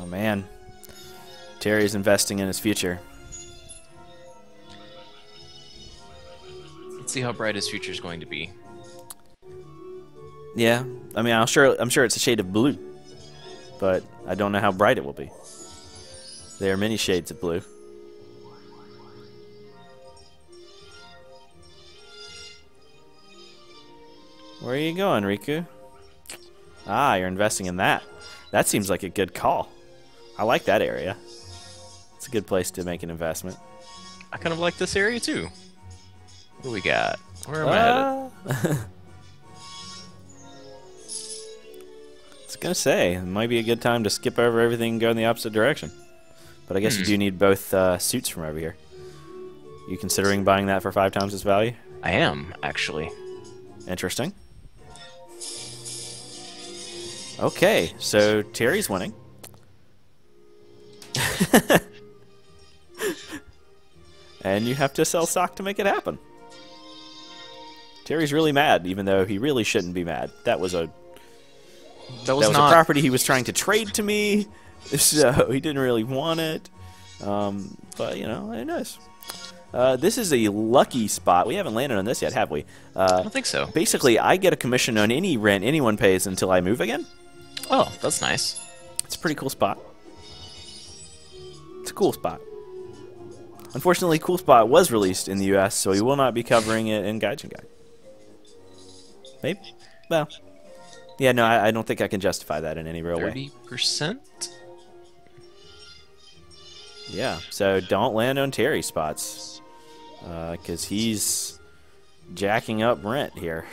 Oh man, Terry's investing in his future. Let's see how bright his future is going to be. Yeah, I mean, I'm sure it's a shade of blue, but I don't know how bright it will be. There are many shades of blue. Where are you going, Rikku? Ah, you're investing in that. That seems like a good call. I like that area. It's a good place to make an investment. I kind of like this area too. What do we got? Where am I headed? I was gonna say, it might be a good time to skip over everything and go in the opposite direction. But I guess you do need both suits from over here. You considering buying that for 5 times its value? I am, actually. Interesting. Okay, so Terry's winning. And you have to sell stock to make it happen. Terry's really mad, even though he really shouldn't be mad. That was a property he was trying to trade to me, so he didn't really want it. But you know, it is. This is a lucky spot. We haven't landed on this yet, have we? I don't think so. Basically, I get a commission on any rent anyone pays until I move again. Oh, that's nice. It's a pretty cool spot. It's a cool spot. Unfortunately, Cool Spot was released in the US, so we will not be covering it in Gaijin Guide. Maybe? Well, yeah, no, I don't think I can justify that in any real way. 30%? Yeah, so don't land on Terry spots, because he's jacking up rent here.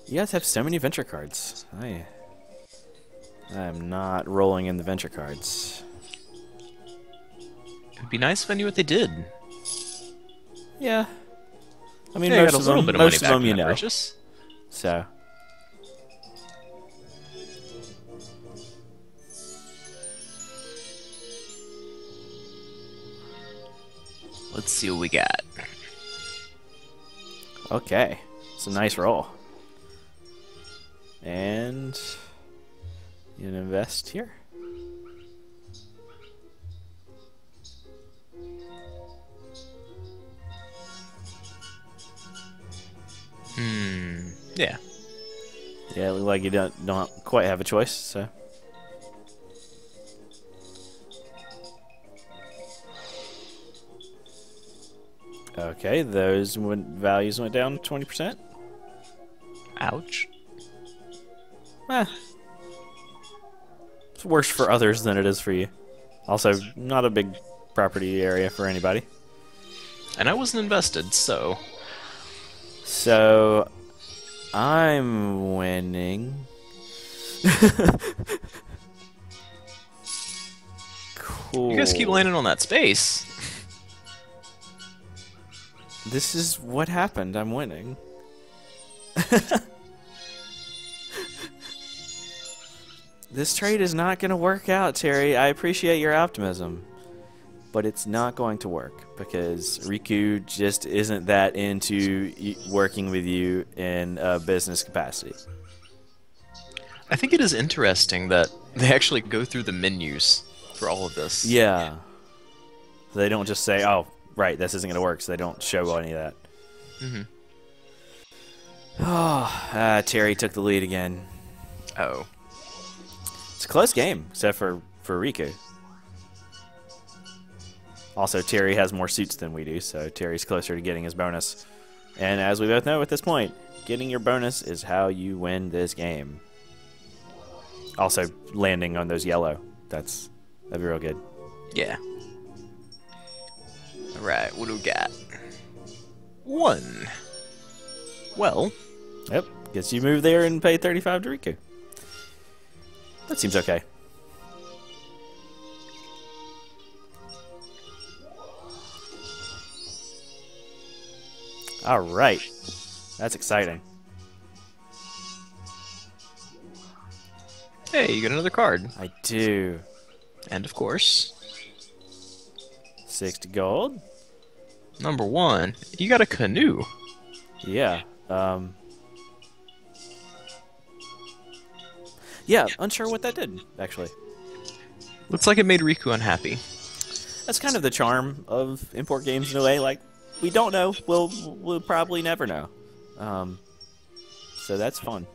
You guys have so many venture cards. I am not rolling in the venture cards. It'd be nice if I knew what they did. Yeah. I mean, Yeah, most of them you know. Purchase. So. Let's see what we got. Okay. It's a nice roll. And you can invest here. Yeah. Yeah, it looks like you don't quite have a choice, so. Okay, those values went down 20%. Ouch. It's worse for others than it is for you. Also, not a big property area for anybody. And I wasn't invested, so... So, I'm winning. Cool. You guys keep landing on that space. This is what happened. I'm winning. This trade is not going to work out, Terry. I appreciate your optimism, but it's not going to work because Rikku just isn't that into working with you in a business capacity. I think it is interesting that they actually go through the menus for all of this. Yeah. They don't just say, oh, right, this isn't going to work, so they don't show any of that. Oh, Terry took the lead again. Oh. It's a close game, except for Rikku. Also, Terry has more suits than we do, so Terry's closer to getting his bonus. And as we both know at this point, getting your bonus is how you win this game. Also, landing on those yellow. That'd be real good. Yeah. Alright, what do we got? 1. Well. Yep, guess you move there and pay 35 to Rikku. That seems okay. All right. That's exciting. Hey, you got another card. I do. And of course... 60 gold. Number one, you got a canoe. Yeah. Yeah, unsure what that did, actually. Looks like it made Rikku unhappy. That's kind of the charm of import games in a way. Like, we don't know. We'll probably never know. So that's fun.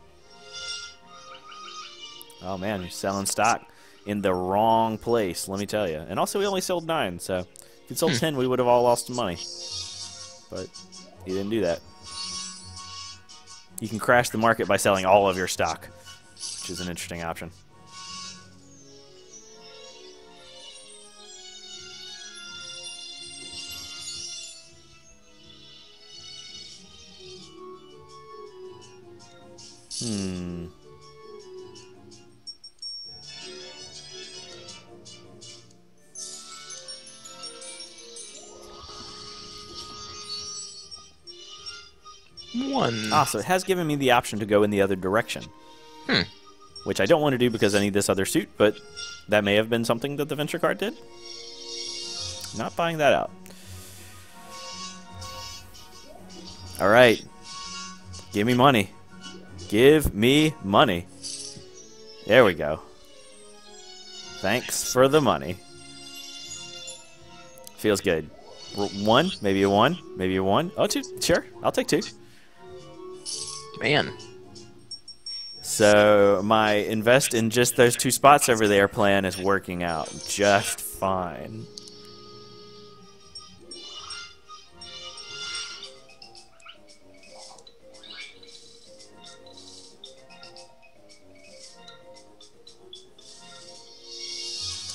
Oh man, you're selling stock in the wrong place, let me tell you. And also, we only sold 9, so if you'd sold 10, we would have all lost some money. But you didn't do that. You can crash the market by selling all of your stock, which is an interesting option. One. Ah, so it has given me the option to go in the other direction. Which I don't want to do because I need this other suit, but that may have been something that the venture card did. Not buying that out. Alright. Give me money. Give me money. There we go. Thanks for the money. Feels good. 1, maybe a 1, maybe a 1. Oh, 2. Sure, I'll take 2. Man. So my invest in just those 2 spots over there plan is working out just fine.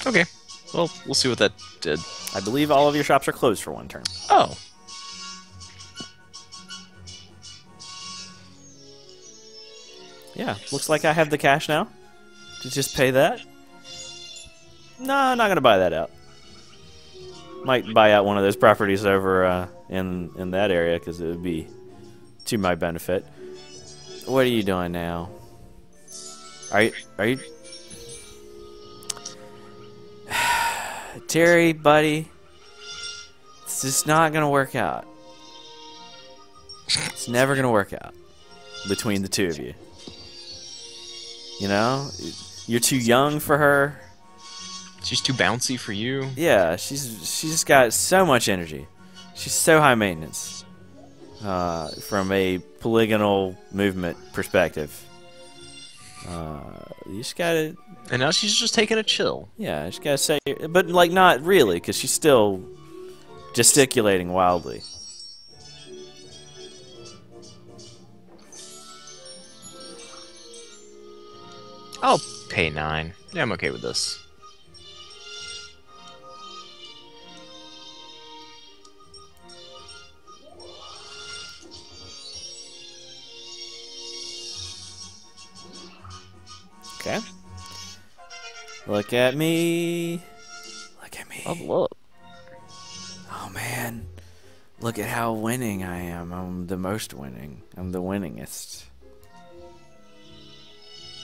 Okay. Well, we'll see what that did. I believe all of your shops are closed for 1 turn. Oh. Yeah, looks like I have the cash now to just pay that. No, I'm not gonna buy that out. Might buy out one of those properties over in that area because it would be to my benefit. What are you doing now? Are you? Terry, buddy, it's just not gonna work out. It's never gonna work out between the 2 of you. You know, you're too young for her. She's too bouncy for you. Yeah, she's just got so much energy. She's so high maintenance from a polygonal movement perspective. You just gotta. And now she's just taking a chill. Yeah, you just gotta say, but like not really, because she's still gesticulating wildly. I'll pay 9. Yeah, I'm okay with this. Okay. Look at me. Look at me. Level up. Oh man. Look at how winning I am. I'm the most winning. I'm the winningest.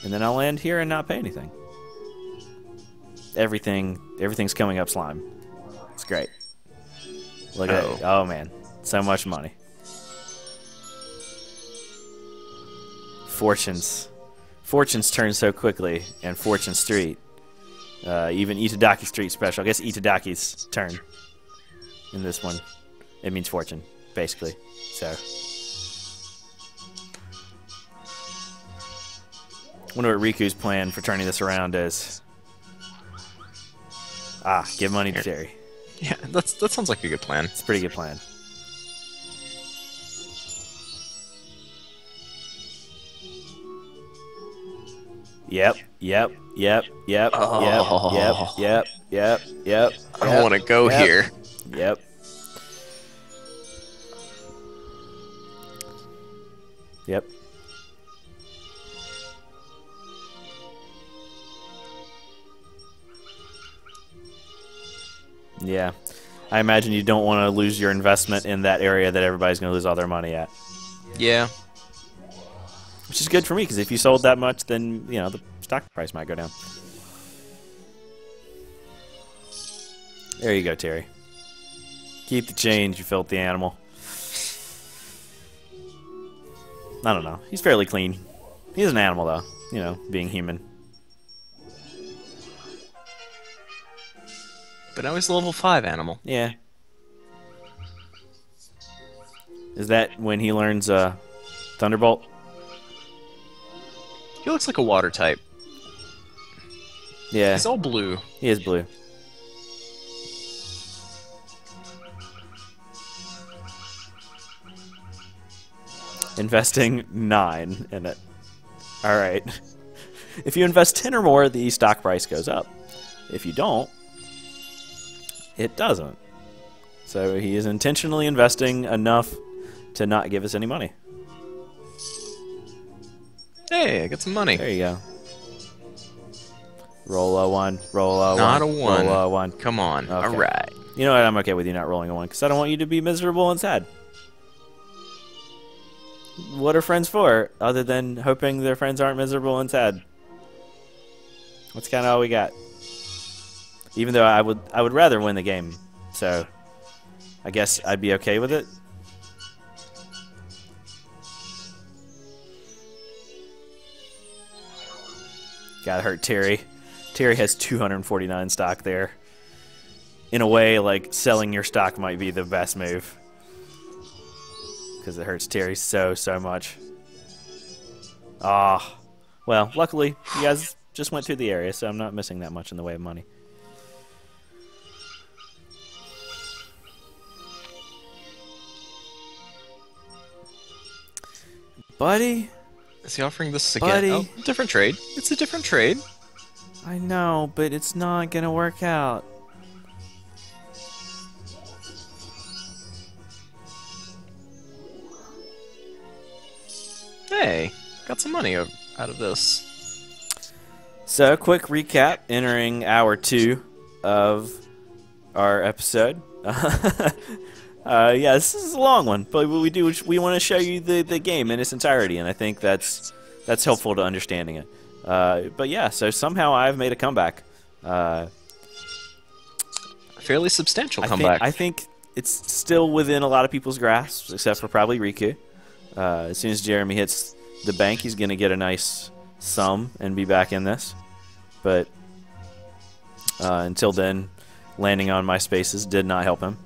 And then I'll land here and not pay anything. Everything's coming up slime. It's great. Look at it. Oh man. So much money. Fortunes turn so quickly, and Fortune Street. Even Itadaki Street Special. I guess Itadaki's turn in this one. It means fortune, basically. So. Wonder what Riku's plan for turning this around is. Ah, give money to Terry. Yeah, that sounds like a good plan. It's a pretty good plan. Yep. I don't want to go here. Yep. Yeah. I imagine you don't want to lose your investment in that area that everybody's going to lose all their money at. Yeah. Which is good for me, because if you sold that much, then, you know, the stock price might go down. There you go, Terry. Keep the change, you filthy animal. I don't know. He's fairly clean. He's an animal, though. You know, being human. But now he's a level 5 animal. Yeah. Is that when he learns Thunderbolt? He looks like a water type. Yeah. He's all blue. He is blue. Investing 9 in it. Alright. If you invest 10 or more, the stock price goes up. If you don't, it doesn't. So he is intentionally investing enough to not give us any money. Hey, I got some money. There you go. Roll a 1. Roll a 1. Not a 1. Roll a 1. Come on. Okay. Alright. You know what? I'm okay with you not rolling a 1 because I don't want you to be miserable and sad. What are friends for, other than hoping their friends aren't miserable and sad? That's kind of all we got. Even though I would rather win the game, so I guess I'd be okay with it. Gotta hurt Terry. Terry has 249 stock there. In a way, like, selling your stock might be the best move. Because it hurts Terry so much. Ah. Well, luckily, you guys just went through the area, so I'm not missing that much in the way of money. Buddy? Is he offering this again? Buddy? Oh, different trade. It's a different trade. I know, but it's not gonna work out. Hey, got some money out of this. So, quick recap, entering hour 2 of our episode. Yeah, this is a long one, but what we want to show you the game in its entirety, and I think that's helpful to understanding it. But yeah, so somehow I've made a comeback. A fairly substantial comeback. I think it's still within a lot of people's grasp, except for probably Rikku. As soon as Jeremy hits the bank, he's going to get a nice sum and be back in this. But until then, landing on my spaces did not help him.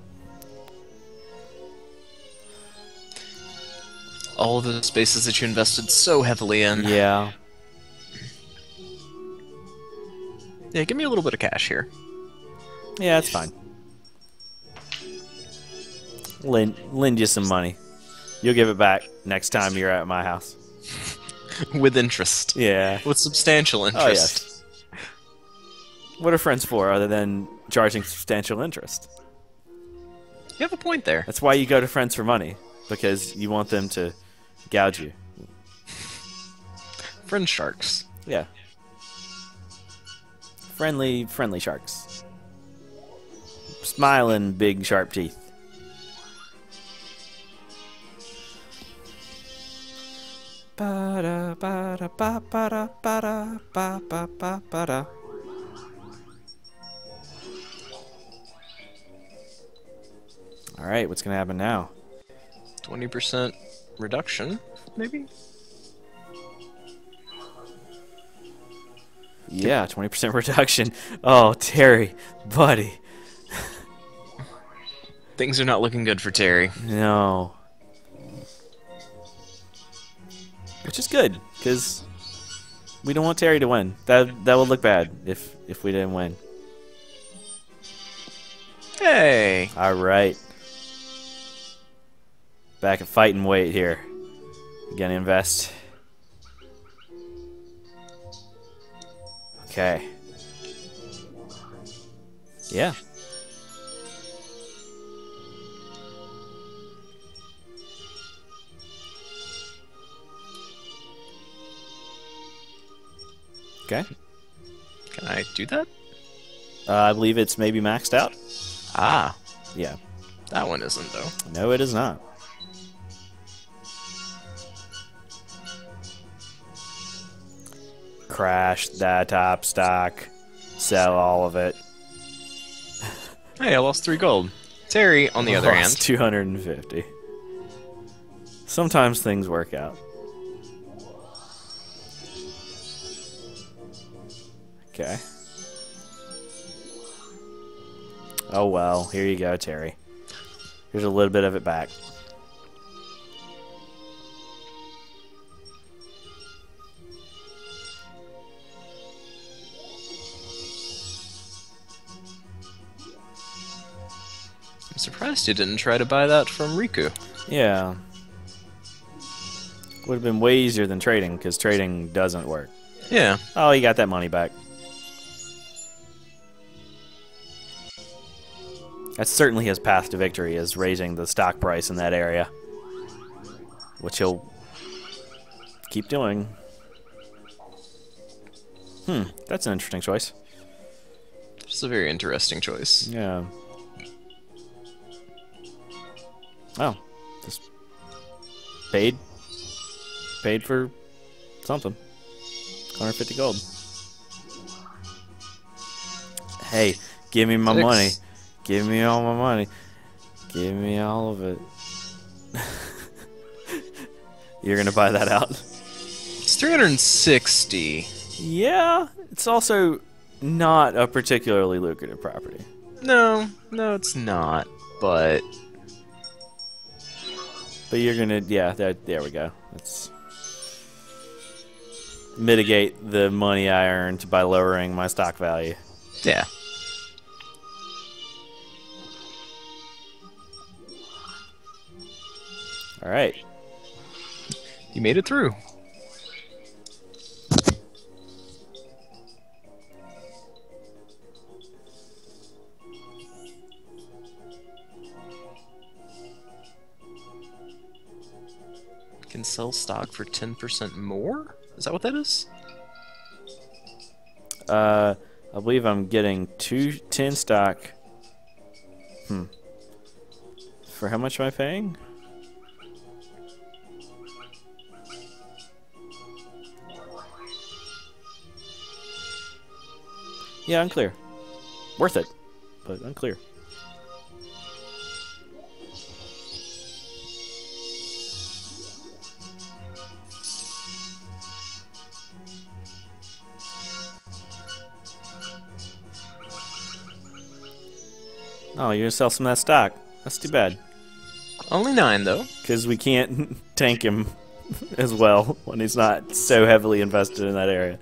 All of the spaces that you invested so heavily in. Yeah. Yeah, give me a little bit of cash here. Yeah, it's fine. Lend you some money. You'll give it back next time you're at my house. With interest. Yeah. With substantial interest. Oh, yes. What are friends for other than charging substantial interest? You have a point there. That's why you go to friends for money, because you want them to gouge you. Friend sharks. Yeah. Friendly sharks. Smiling, big, sharp teeth. Ba-da, ba-da, ba-da, ba-da, ba-da, ba-da. All right, what's gonna happen now? 20% reduction, maybe? Yeah, 20% reduction. Oh, Terry, buddy. Things are not looking good for Terry. No. Which is good, because we don't want Terry to win. That would look bad if we didn't win. Hey! All right. Back at fighting weight here. Gonna invest. Okay. Yeah. Okay. Can I do that? I believe it's maybe maxed out. Ah. Yeah. That one isn't, though. No, it is not. Crash that top stock. Sell all of it. Hey, I lost 3 gold. Terry, on the other hand, lost 250. Sometimes things work out. Okay. Oh well, here you go, Terry. Here's a little bit of it back. I'm surprised you didn't try to buy that from Rikku. Yeah. Would have been way easier than trading, because trading doesn't work. Yeah. Oh, you got that money back. That's certainly his path to victory, is raising the stock price in that area. Which he'll keep doing. That's an interesting choice. It's a very interesting choice. Yeah. Oh. Just paid for something. 150 gold. Hey, give me my money. Give me all my money. Give me all of it. You're gonna buy that out? It's 360. Yeah, it's also not a particularly lucrative property. No, it's not. But you're gonna, yeah, there we go. Let's mitigate the money I earned by lowering my stock value. yeah. All right. You made it through. Can sell stock for 10% more? Is that what that is? I believe I'm getting 10 stock. For how much am I paying? Yeah, unclear. Worth it, but unclear. Oh, you're gonna sell some of that stock. That's too bad. Only 9, though. Because we can't tank him as well when he's not so heavily invested in that area.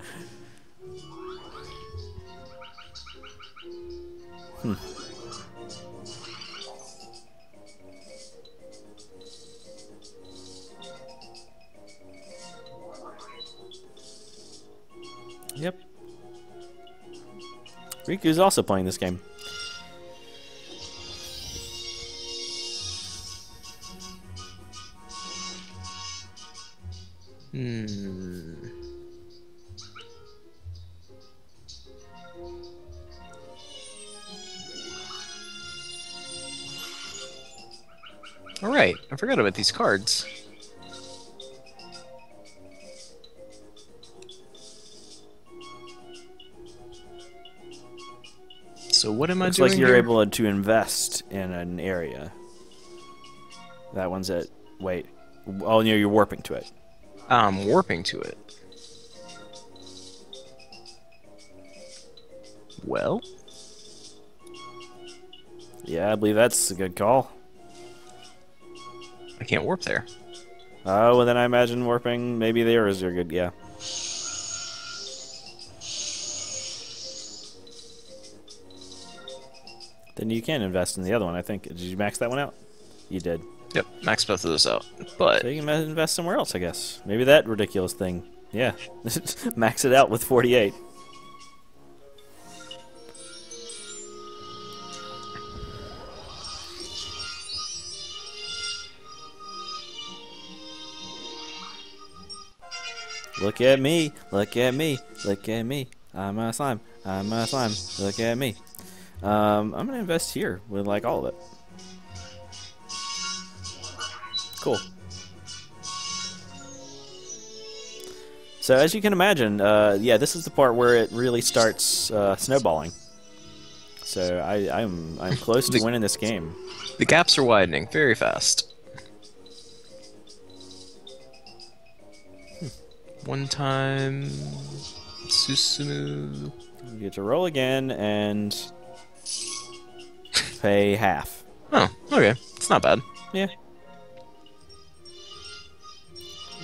Yep. Riku's also playing this game. Alright, I forgot about these cards. So what am I doing Looks like you're here? able to invest in an area. That one's at... Wait. Oh, no, you're warping to it. I'm warping to it. Well? Yeah, I believe that's a good call. I can't warp there. Oh, well then I imagine warping maybe there is your good, yeah. Then you can invest in the other one, I think. Did you max that one out? You did. Yep, max both of those out. But So you can invest somewhere else, I guess. Maybe that ridiculous thing. Yeah. Max it out with 48. Look at me, look at me, look at me. I'm a slime, I'm a slime, look at me. I'm gonna invest here with like all of it. Cool. So as you can imagine, yeah, this is the part where it really starts snowballing. So I'm close to winning this game. The gaps are widening very fast. One time, Susumu. You get to roll again and pay half. Oh, okay. It's not bad. Yeah.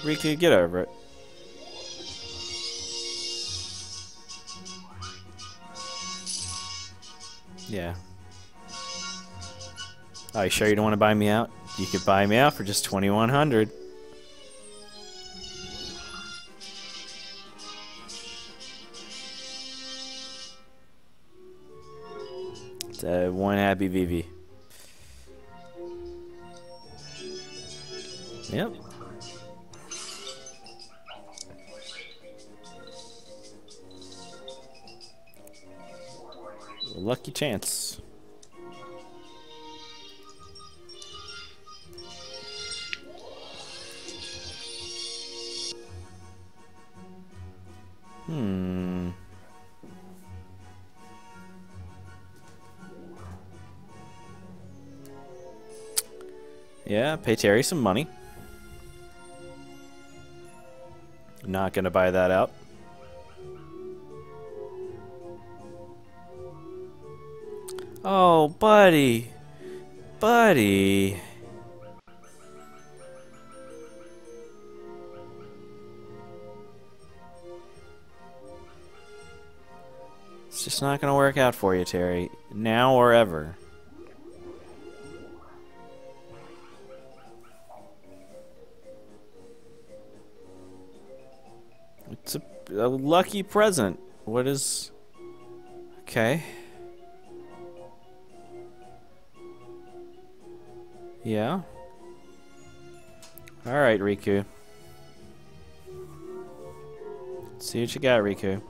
Rikku, get over it. Yeah. Oh, you sure you don't want to buy me out? You could buy me out for just 2,100. It's one happy Vivi. Yep. Lucky chance. Yeah, pay Terry some money. Not gonna buy that out. Oh, buddy. Buddy. It's just not gonna work out for you, Terry. Now or ever. It's a lucky present. What is... Okay. Yeah. Alright, Rikku. Let's see what you got, Rikku.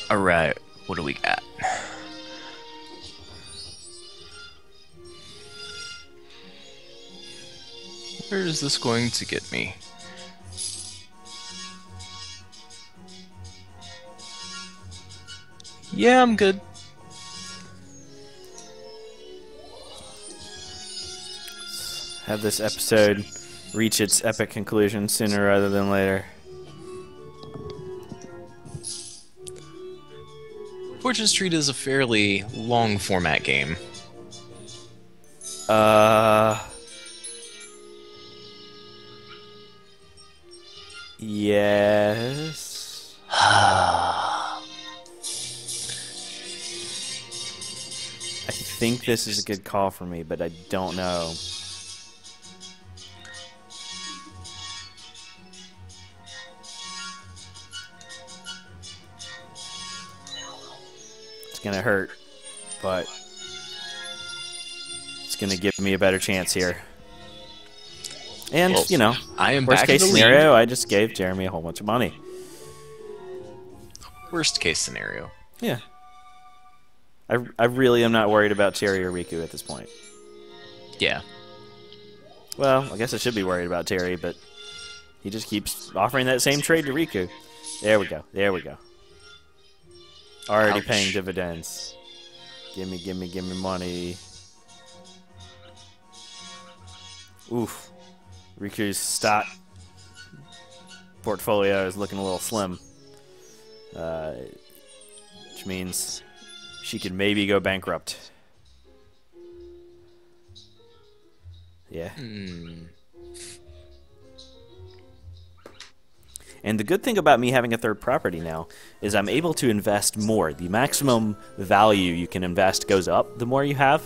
Alright, what do we got? Where is this going to get me? Yeah, I'm good. Have this episode reach its epic conclusion sooner rather than later. Fortune Street is a fairly long format game. Yes. I think this is a good call for me, but I don't know. It's gonna hurt, but it's gonna give me a better chance here. And, well, you know, I am worst back in case the scenario, lead. I just gave Jeremy a whole bunch of money. Worst case scenario. Yeah. I really am not worried about Terry or Rikku at this point. Yeah. Well, I guess I should be worried about Terry, but he just keeps offering that same trade to Rikku. There we go. There we go. Already Ouch. paying dividends. Gimme money. Oof. Riku's stock portfolio is looking a little slim. Which means she could maybe go bankrupt. Yeah. And the good thing about me having a third property now is I'm able to invest more. The maximum value you can invest goes up the more you have,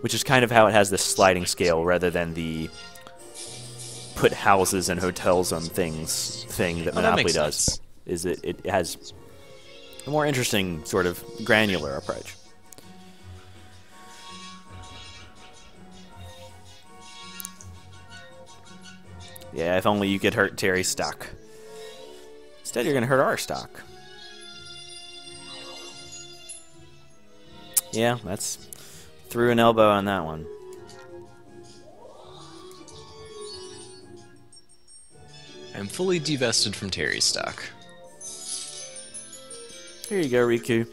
which is kind of how it has this sliding scale rather than the put houses and hotels on things thing that Monopoly does. Sense. Is it has a more interesting sort of granular approach. Yeah, if only you could hurt Terry's stock. Instead, you're going to hurt our stock. Yeah, that's threw an elbow on that one. I'm fully divested from Terry's stock. Here you go, Rikku.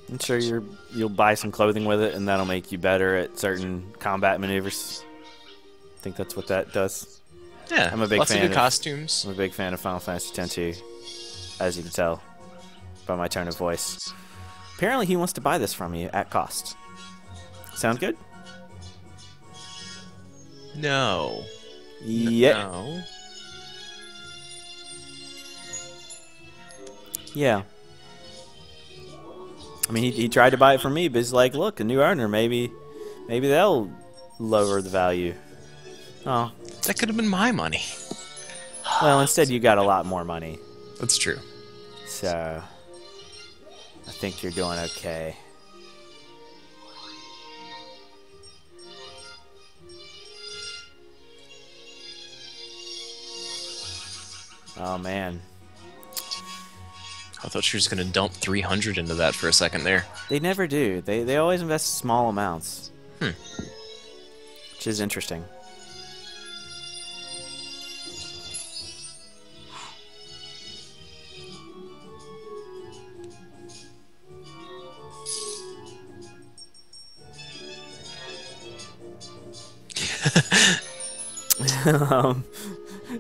I'm sure you'll buy some clothing with it, and that'll make you better at certain combat maneuvers. I think that's what that does. Yeah, I'm a big lots fan of good costumes. I'm a big fan of Final Fantasy X too, as you can tell by my tone of voice. Apparently, he wants to buy this from you at cost. Sound good? No. Yeah. No. Yeah. I mean, he tried to buy it from me, but he's like, look, a new owner, maybe they'll lower the value. Oh. That could have been my money. Well, instead you got a lot more money. That's true. So, I think you're doing okay. Oh, man. I thought you were just going to dump 300 into that for a second there. They never do. They always invest small amounts. Hmm. Which is interesting.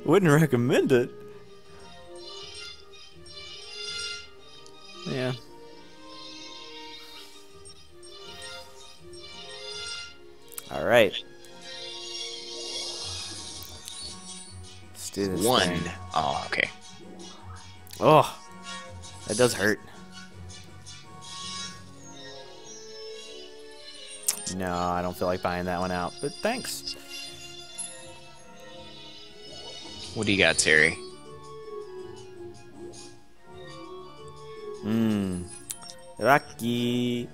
Wouldn't recommend it. Yeah. All right. Let's do this One. thing. Oh, okay. Oh, that does hurt. No, I don't feel like buying that one out, but thanks. What do you got, Terry? Rocky.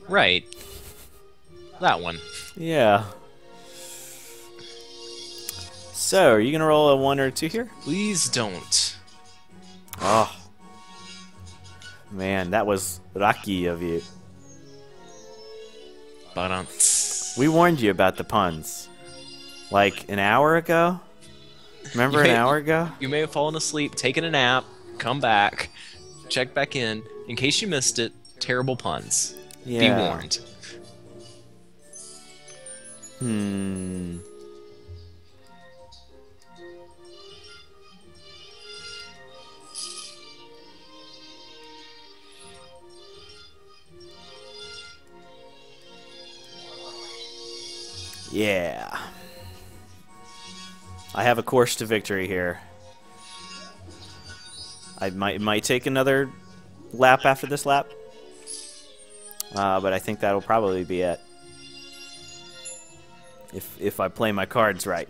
Right. That one. Yeah. So, are you gonna roll a 1 or a 2 here? Please don't. Oh. Man, that was lucky of you. But We warned you about the puns. Like, an hour ago? Remember an hour ago? You may have fallen asleep, taken a nap, come back, check back in case you missed it, terrible puns. Yeah. Be warned. Yeah. I have a course to victory here. I might take another lap after this lap. But I think that'll probably be it. If I play my cards right.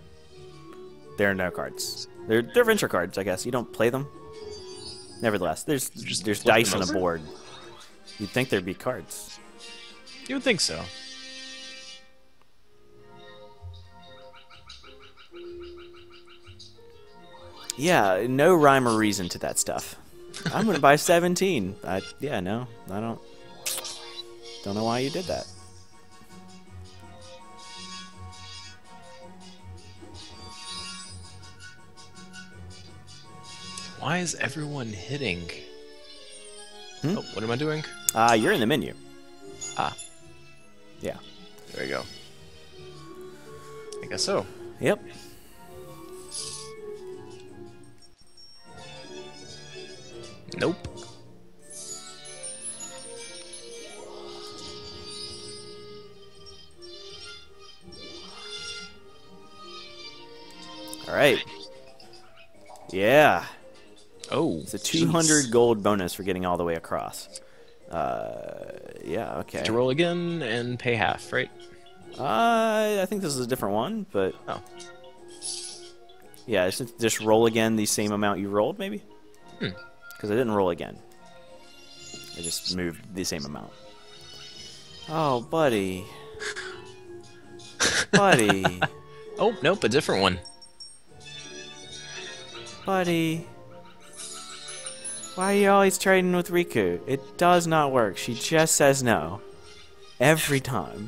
There are no cards. They're venture cards, I guess. You don't play them. Nevertheless, there's dice on a board. You'd think there'd be cards. You would think so. Yeah, no rhyme or reason to that stuff. I'm gonna buy 17. Yeah, no, I don't know why you did that. Why is everyone hitting? Oh, what am I doing? You're in the menu. Ah. Yeah. There we go. I guess so. Yep. Nope. All right. Yeah. Oh. It's a 200 gold bonus for getting all the way across. Yeah, okay. To roll again and pay half, right? I think this is a different one, but... Oh. Yeah, just roll again the same amount you rolled, maybe? Because I didn't roll again. I just moved the same amount. Oh, buddy. Buddy. Oh, nope, a different one. Buddy. Why are you always trading with Rikku? It does not work. She just says no. Every time.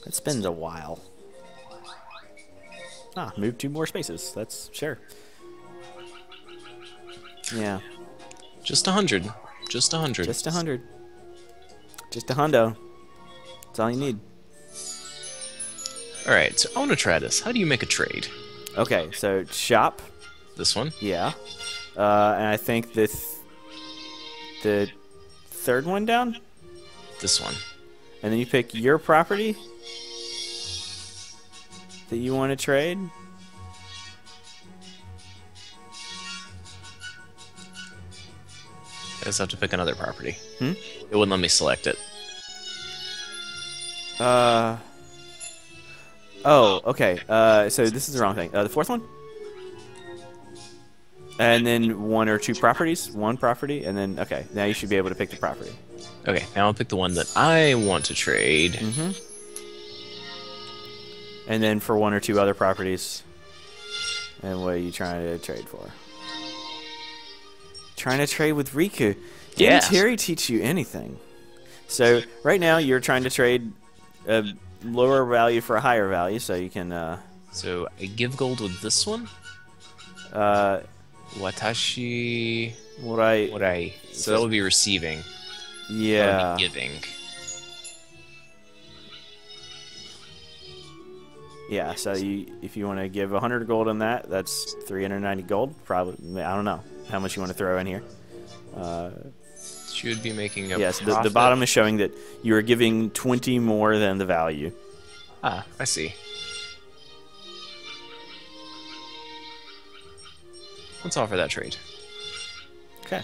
It spends a while. Ah, move 2 more spaces. That's sure. Yeah. Just 100. Just 100. Just 100. Just a hundo. That's all you need. Alright, so I want to try this. How do you make a trade? Okay, so shop. This one? Yeah. And I think the third one down? This one. And then you pick your property that you want to trade. I just have to pick another property. Hmm? It wouldn't let me select it. Oh, okay. So this is the wrong thing. The fourth one? And then 1 or 2 properties? 1 property, and then, okay. Now you should be able to pick the property. Okay, now I'll pick the one that I want to trade. Mm-hmm. And then for 1 or 2 other properties. And what are you trying to trade for? Trying to trade with Rikku. Yeah. Didn't Terry teach you anything? So right now you're trying to trade a lower value for a higher value, so you can. So I give gold with this one. Watashi. What I? So that would be receiving. Yeah. That would be giving. Yeah. So if you want to give 100 gold on that, that's 390 gold. Probably. I don't know how much you want to throw in here. Should be making a yes. profit. The bottom is showing that you are giving 20 more than the value. Ah, I see. Let's offer that trade. Okay.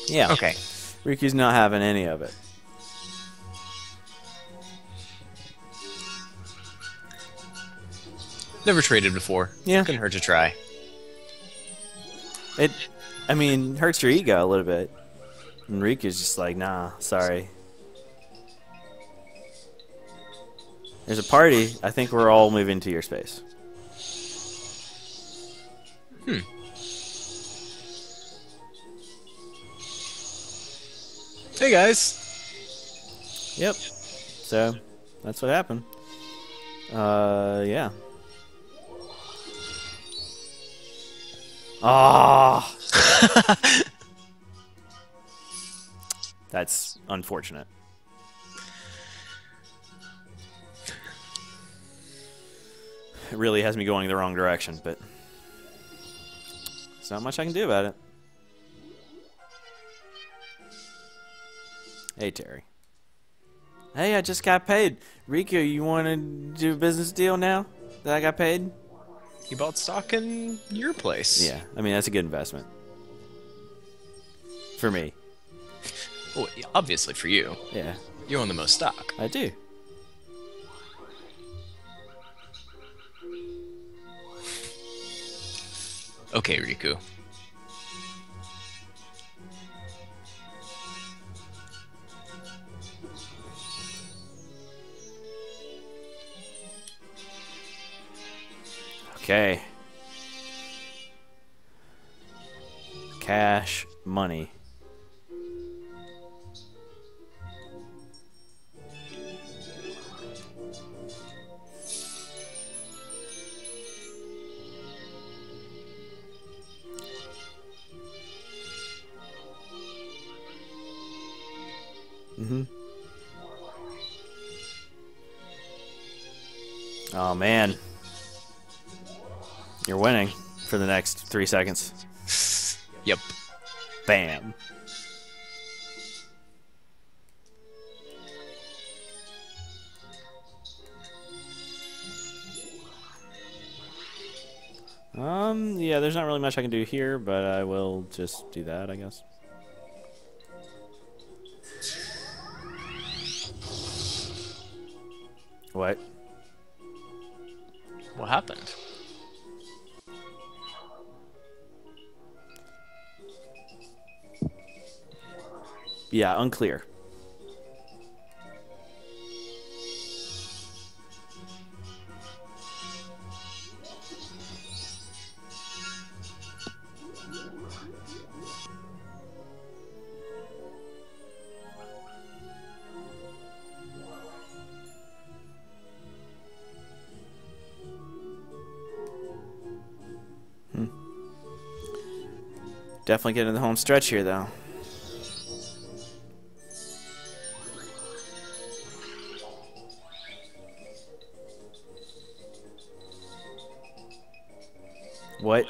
Yeah. Okay. Riku's not having any of it. Never traded before. Yeah. Couldn't hurt to try. I mean, hurts your ego a little bit. And Riku's just like, nah, sorry. There's a party. I think we're all moving to your space. Hey guys. Yep. So, that's what happened. Yeah. Ah. That's unfortunate. It really has me going the wrong direction, but there's not much I can do about it. Hey, Terry. Hey, I just got paid. Rikku, you want to do a business deal now that I got paid? You bought stock in your place. Yeah, I mean, that's a good investment. For me. Well, obviously for you. Yeah, You own the most stock. I do. Okay, Rikku. Okay. Cash, money. Oh, man. You're winning for the next 3 seconds. Yep. Bam. Yeah, there's not really much I can do here, but I will just do that, I guess. What? What happened? Yeah, unclear. Definitely getting the home stretch here, though. What?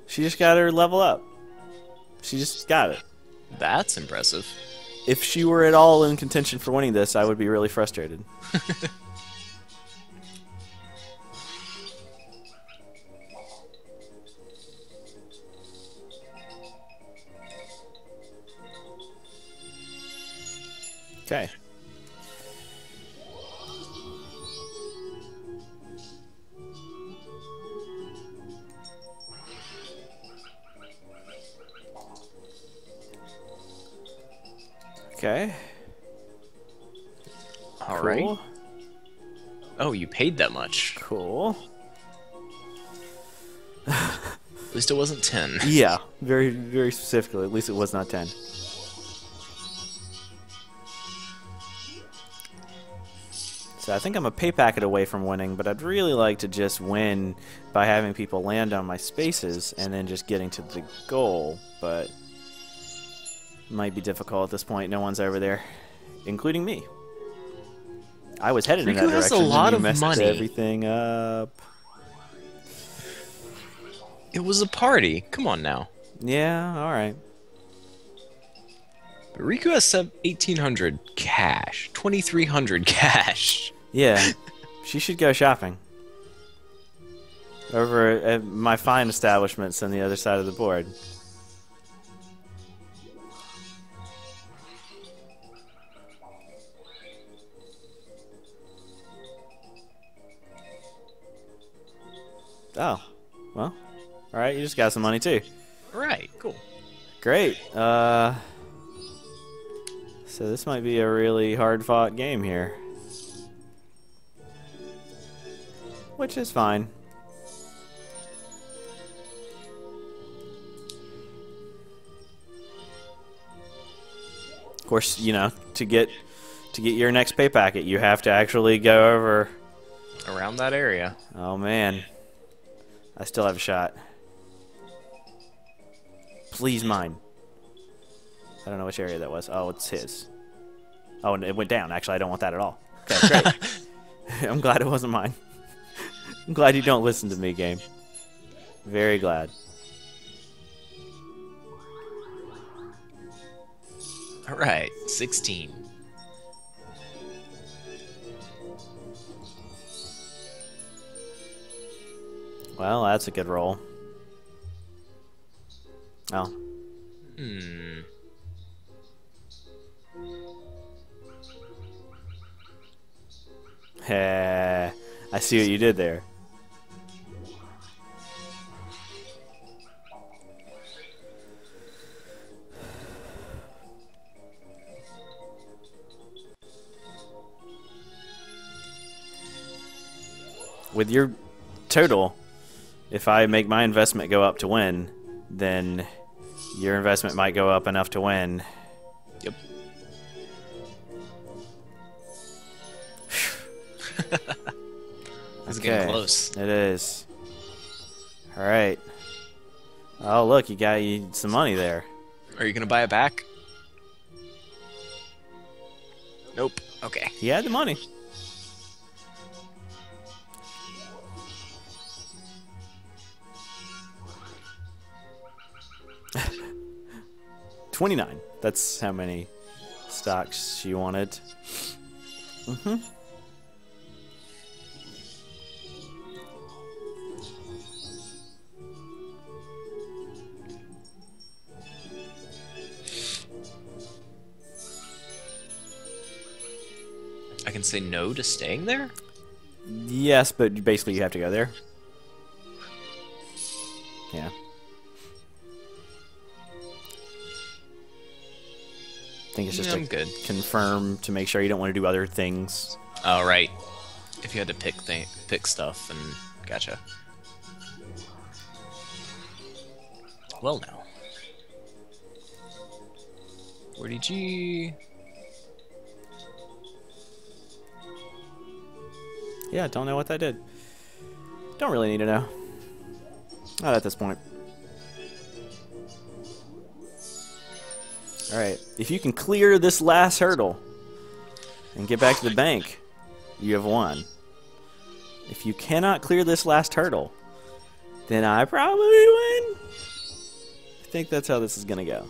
She just got her level up. She just got it. That's impressive. If she were at all in contention for winning this, I would be really frustrated. Okay. Okay. All Cool. right. Oh, you paid that much. Cool. At least it wasn't 10. Yeah, very, very specifically. At least it was not 10. So I think I'm a pay packet away from winning, but I'd really like to just win by having people land on my spaces and then just getting to the goal, but it might be difficult at this point. No one's over there, including me. I was headed in that Rikku has direction, a lot and you of messed money. everything up. It was a party. Come on now. Yeah, alright. But Rikku has 1,800 cash. 2,300 cash. Yeah, she should go shopping. Over at my fine establishments on the other side of the board. Oh, well, alright, you just got some money too. Right, cool. Great. So this might be a really hard-fought game here. Which is fine. Of course, you know, to get your next pay packet, you have to actually go over. Around that area. Oh man, I still have a shot. Please mine. I don't know which area that was. Oh, it's his. Oh, and it went down. Actually, I don't want that at all. Okay, great. I'm glad it wasn't mine. I'm glad you don't listen to me, game. Very glad. Alright, 16. Well, that's a good roll. Oh. Hmm. Heh. I see what you did there. With your total, if I make my investment go up to win, then your investment might go up enough to win. Yep. It's getting close. It is. Alright. Oh, look, you got some money there. Are you gonna buy it back? Nope. Okay. He had the money. $29. That's how many stocks she wanted. Mm-hmm. I can say no to staying there? Yes, but basically you have to go there. Yeah. I think it's just I'm good. confirm to make sure you don't want to do other things. Oh, right. If you had to pick stuff, and gotcha. Well, now. 40G. Yeah, don't know what that did. Don't really need to know. Not at this point. Alright, if you can clear this last hurdle and get back to the bank, you have won. If you cannot clear this last hurdle, then I probably win. I think that's how this is going to go.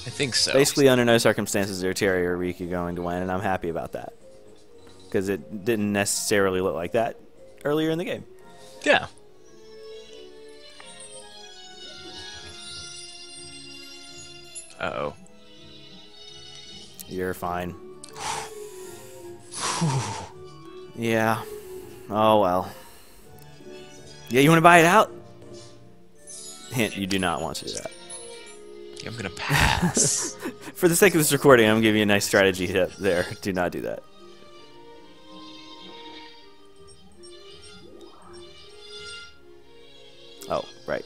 I think so. Basically, under no circumstances are Terry or Rikku going to win, and I'm happy about that. Because it didn't necessarily look like that earlier in the game. Yeah. Uh-oh. You're fine. Yeah. Oh, well. Yeah, you want to buy it out? Hint, you do not want to do that. I'm gonna pass. For the sake of this recording, I'm going to give you a nice strategy tip there. Do not do that. Oh, right.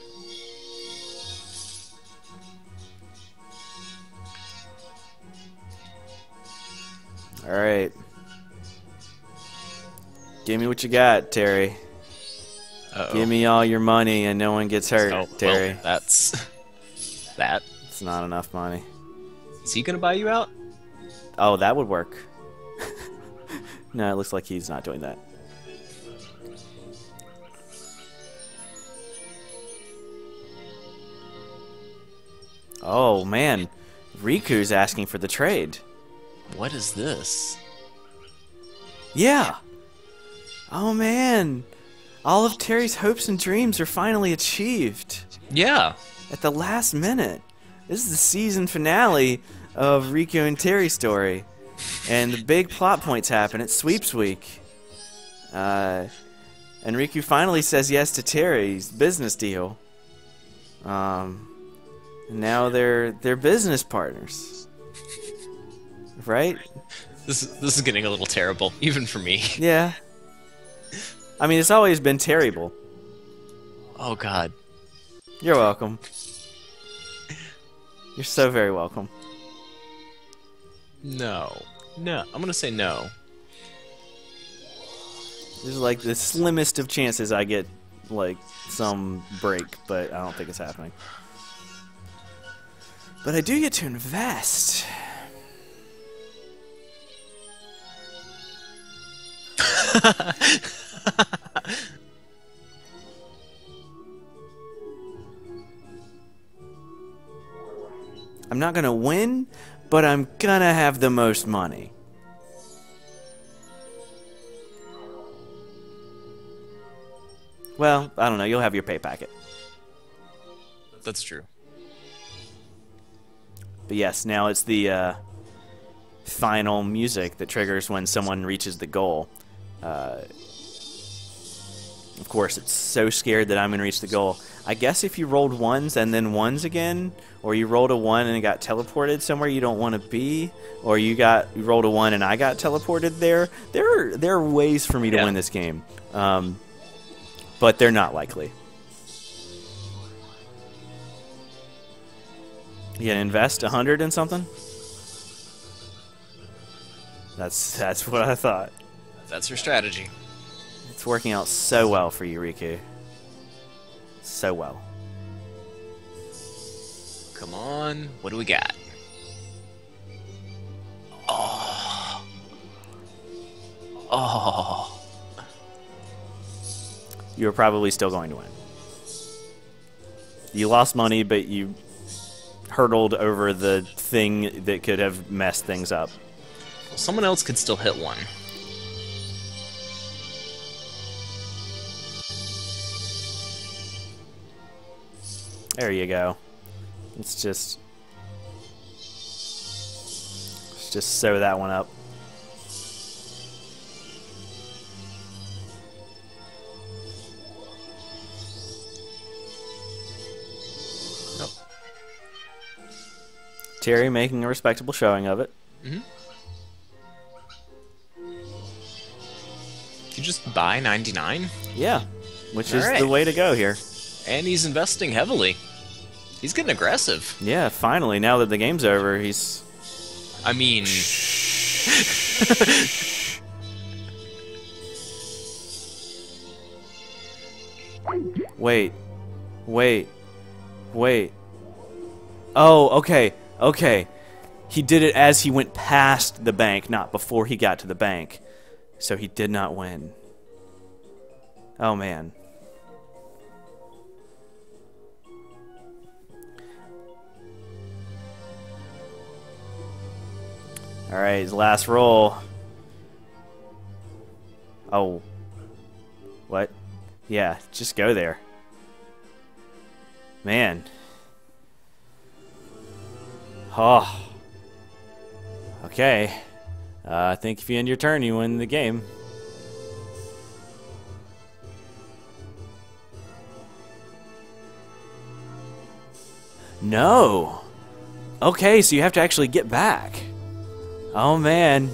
Alright. Give me what you got, Terry. Uh-oh. Give me all your money and no one gets hurt, Oh, Terry. well, that's... that. It's not enough money. Is he gonna buy you out? Oh, that would work. No, it looks like he's not doing that. Oh, man. Riku's asking for the trade. What is this? Yeah. Oh, man. All of Terry's hopes and dreams are finally achieved. Yeah. At the last minute. This is the season finale of Rikku and Terry's story. And the big plot points happen. It's sweeps week. And Rikku finally says yes to Terry's business deal. And now they're business partners. Right? This is getting a little terrible, even for me. Yeah. I mean, it's always been terrible. Oh, God. You're welcome. You're so very welcome. No. No. I'm gonna say no. There's like the slimmest of chances I get, like, some break, but I don't think it's happening. But I do get to invest. I'm not gonna win, but I'm gonna have the most money. Well, I don't know. You'll have your pay packet. That's true. But yes, now it's the final music that triggers when someone reaches the goal. Of course, it's so scared that I'm going to reach the goal. I guess if you rolled ones and then ones again, or you rolled a 1 and it got teleported somewhere you don't want to be, or you rolled a 1 and I got teleported there are ways for me to win this game. But they're not likely. You gonna invest 100 in something? That's what I thought. That's your strategy. It's working out so well for you, Rikku. So well. Come on. What do we got? Oh. Oh. You were probably still going to win. You lost money, but you hurdled over the thing that could have messed things up. Well, someone else could still hit one. There you go. Let's just sew that one up. Terry making a respectable showing of it. Mm-hmm. You just buy 99? Yeah, which is All right. the way to go here. And he's investing heavily. He's getting aggressive. Yeah, finally, now that the game's over, he's... I mean... Wait. Oh, okay. He did it as he went past the bank, not before he got to the bank. So he did not win. Oh, man. Alright, his last roll. Oh. What? Yeah, just go there. Man. Oh. Okay. I think if you end your turn, you win the game. No. Okay, so you have to actually get back. Oh, man.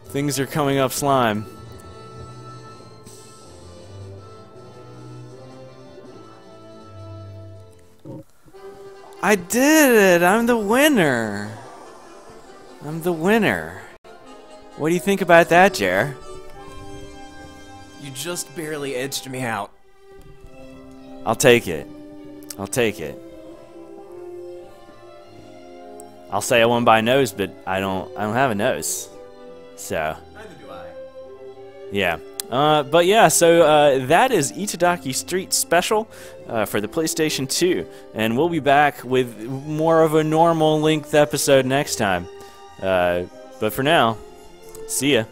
Things are coming up slime. I did it! I'm the winner! I'm the winner. What do you think about that, Jer? You just barely edged me out. I'll take it. I'll take it. I'll say I won by a nose, but I don't have a nose. So. Neither do I. Yeah. But yeah, so that is Itadaki Street Special for the PlayStation 2. And we'll be back with more of a normal length episode next time. But for now, see ya.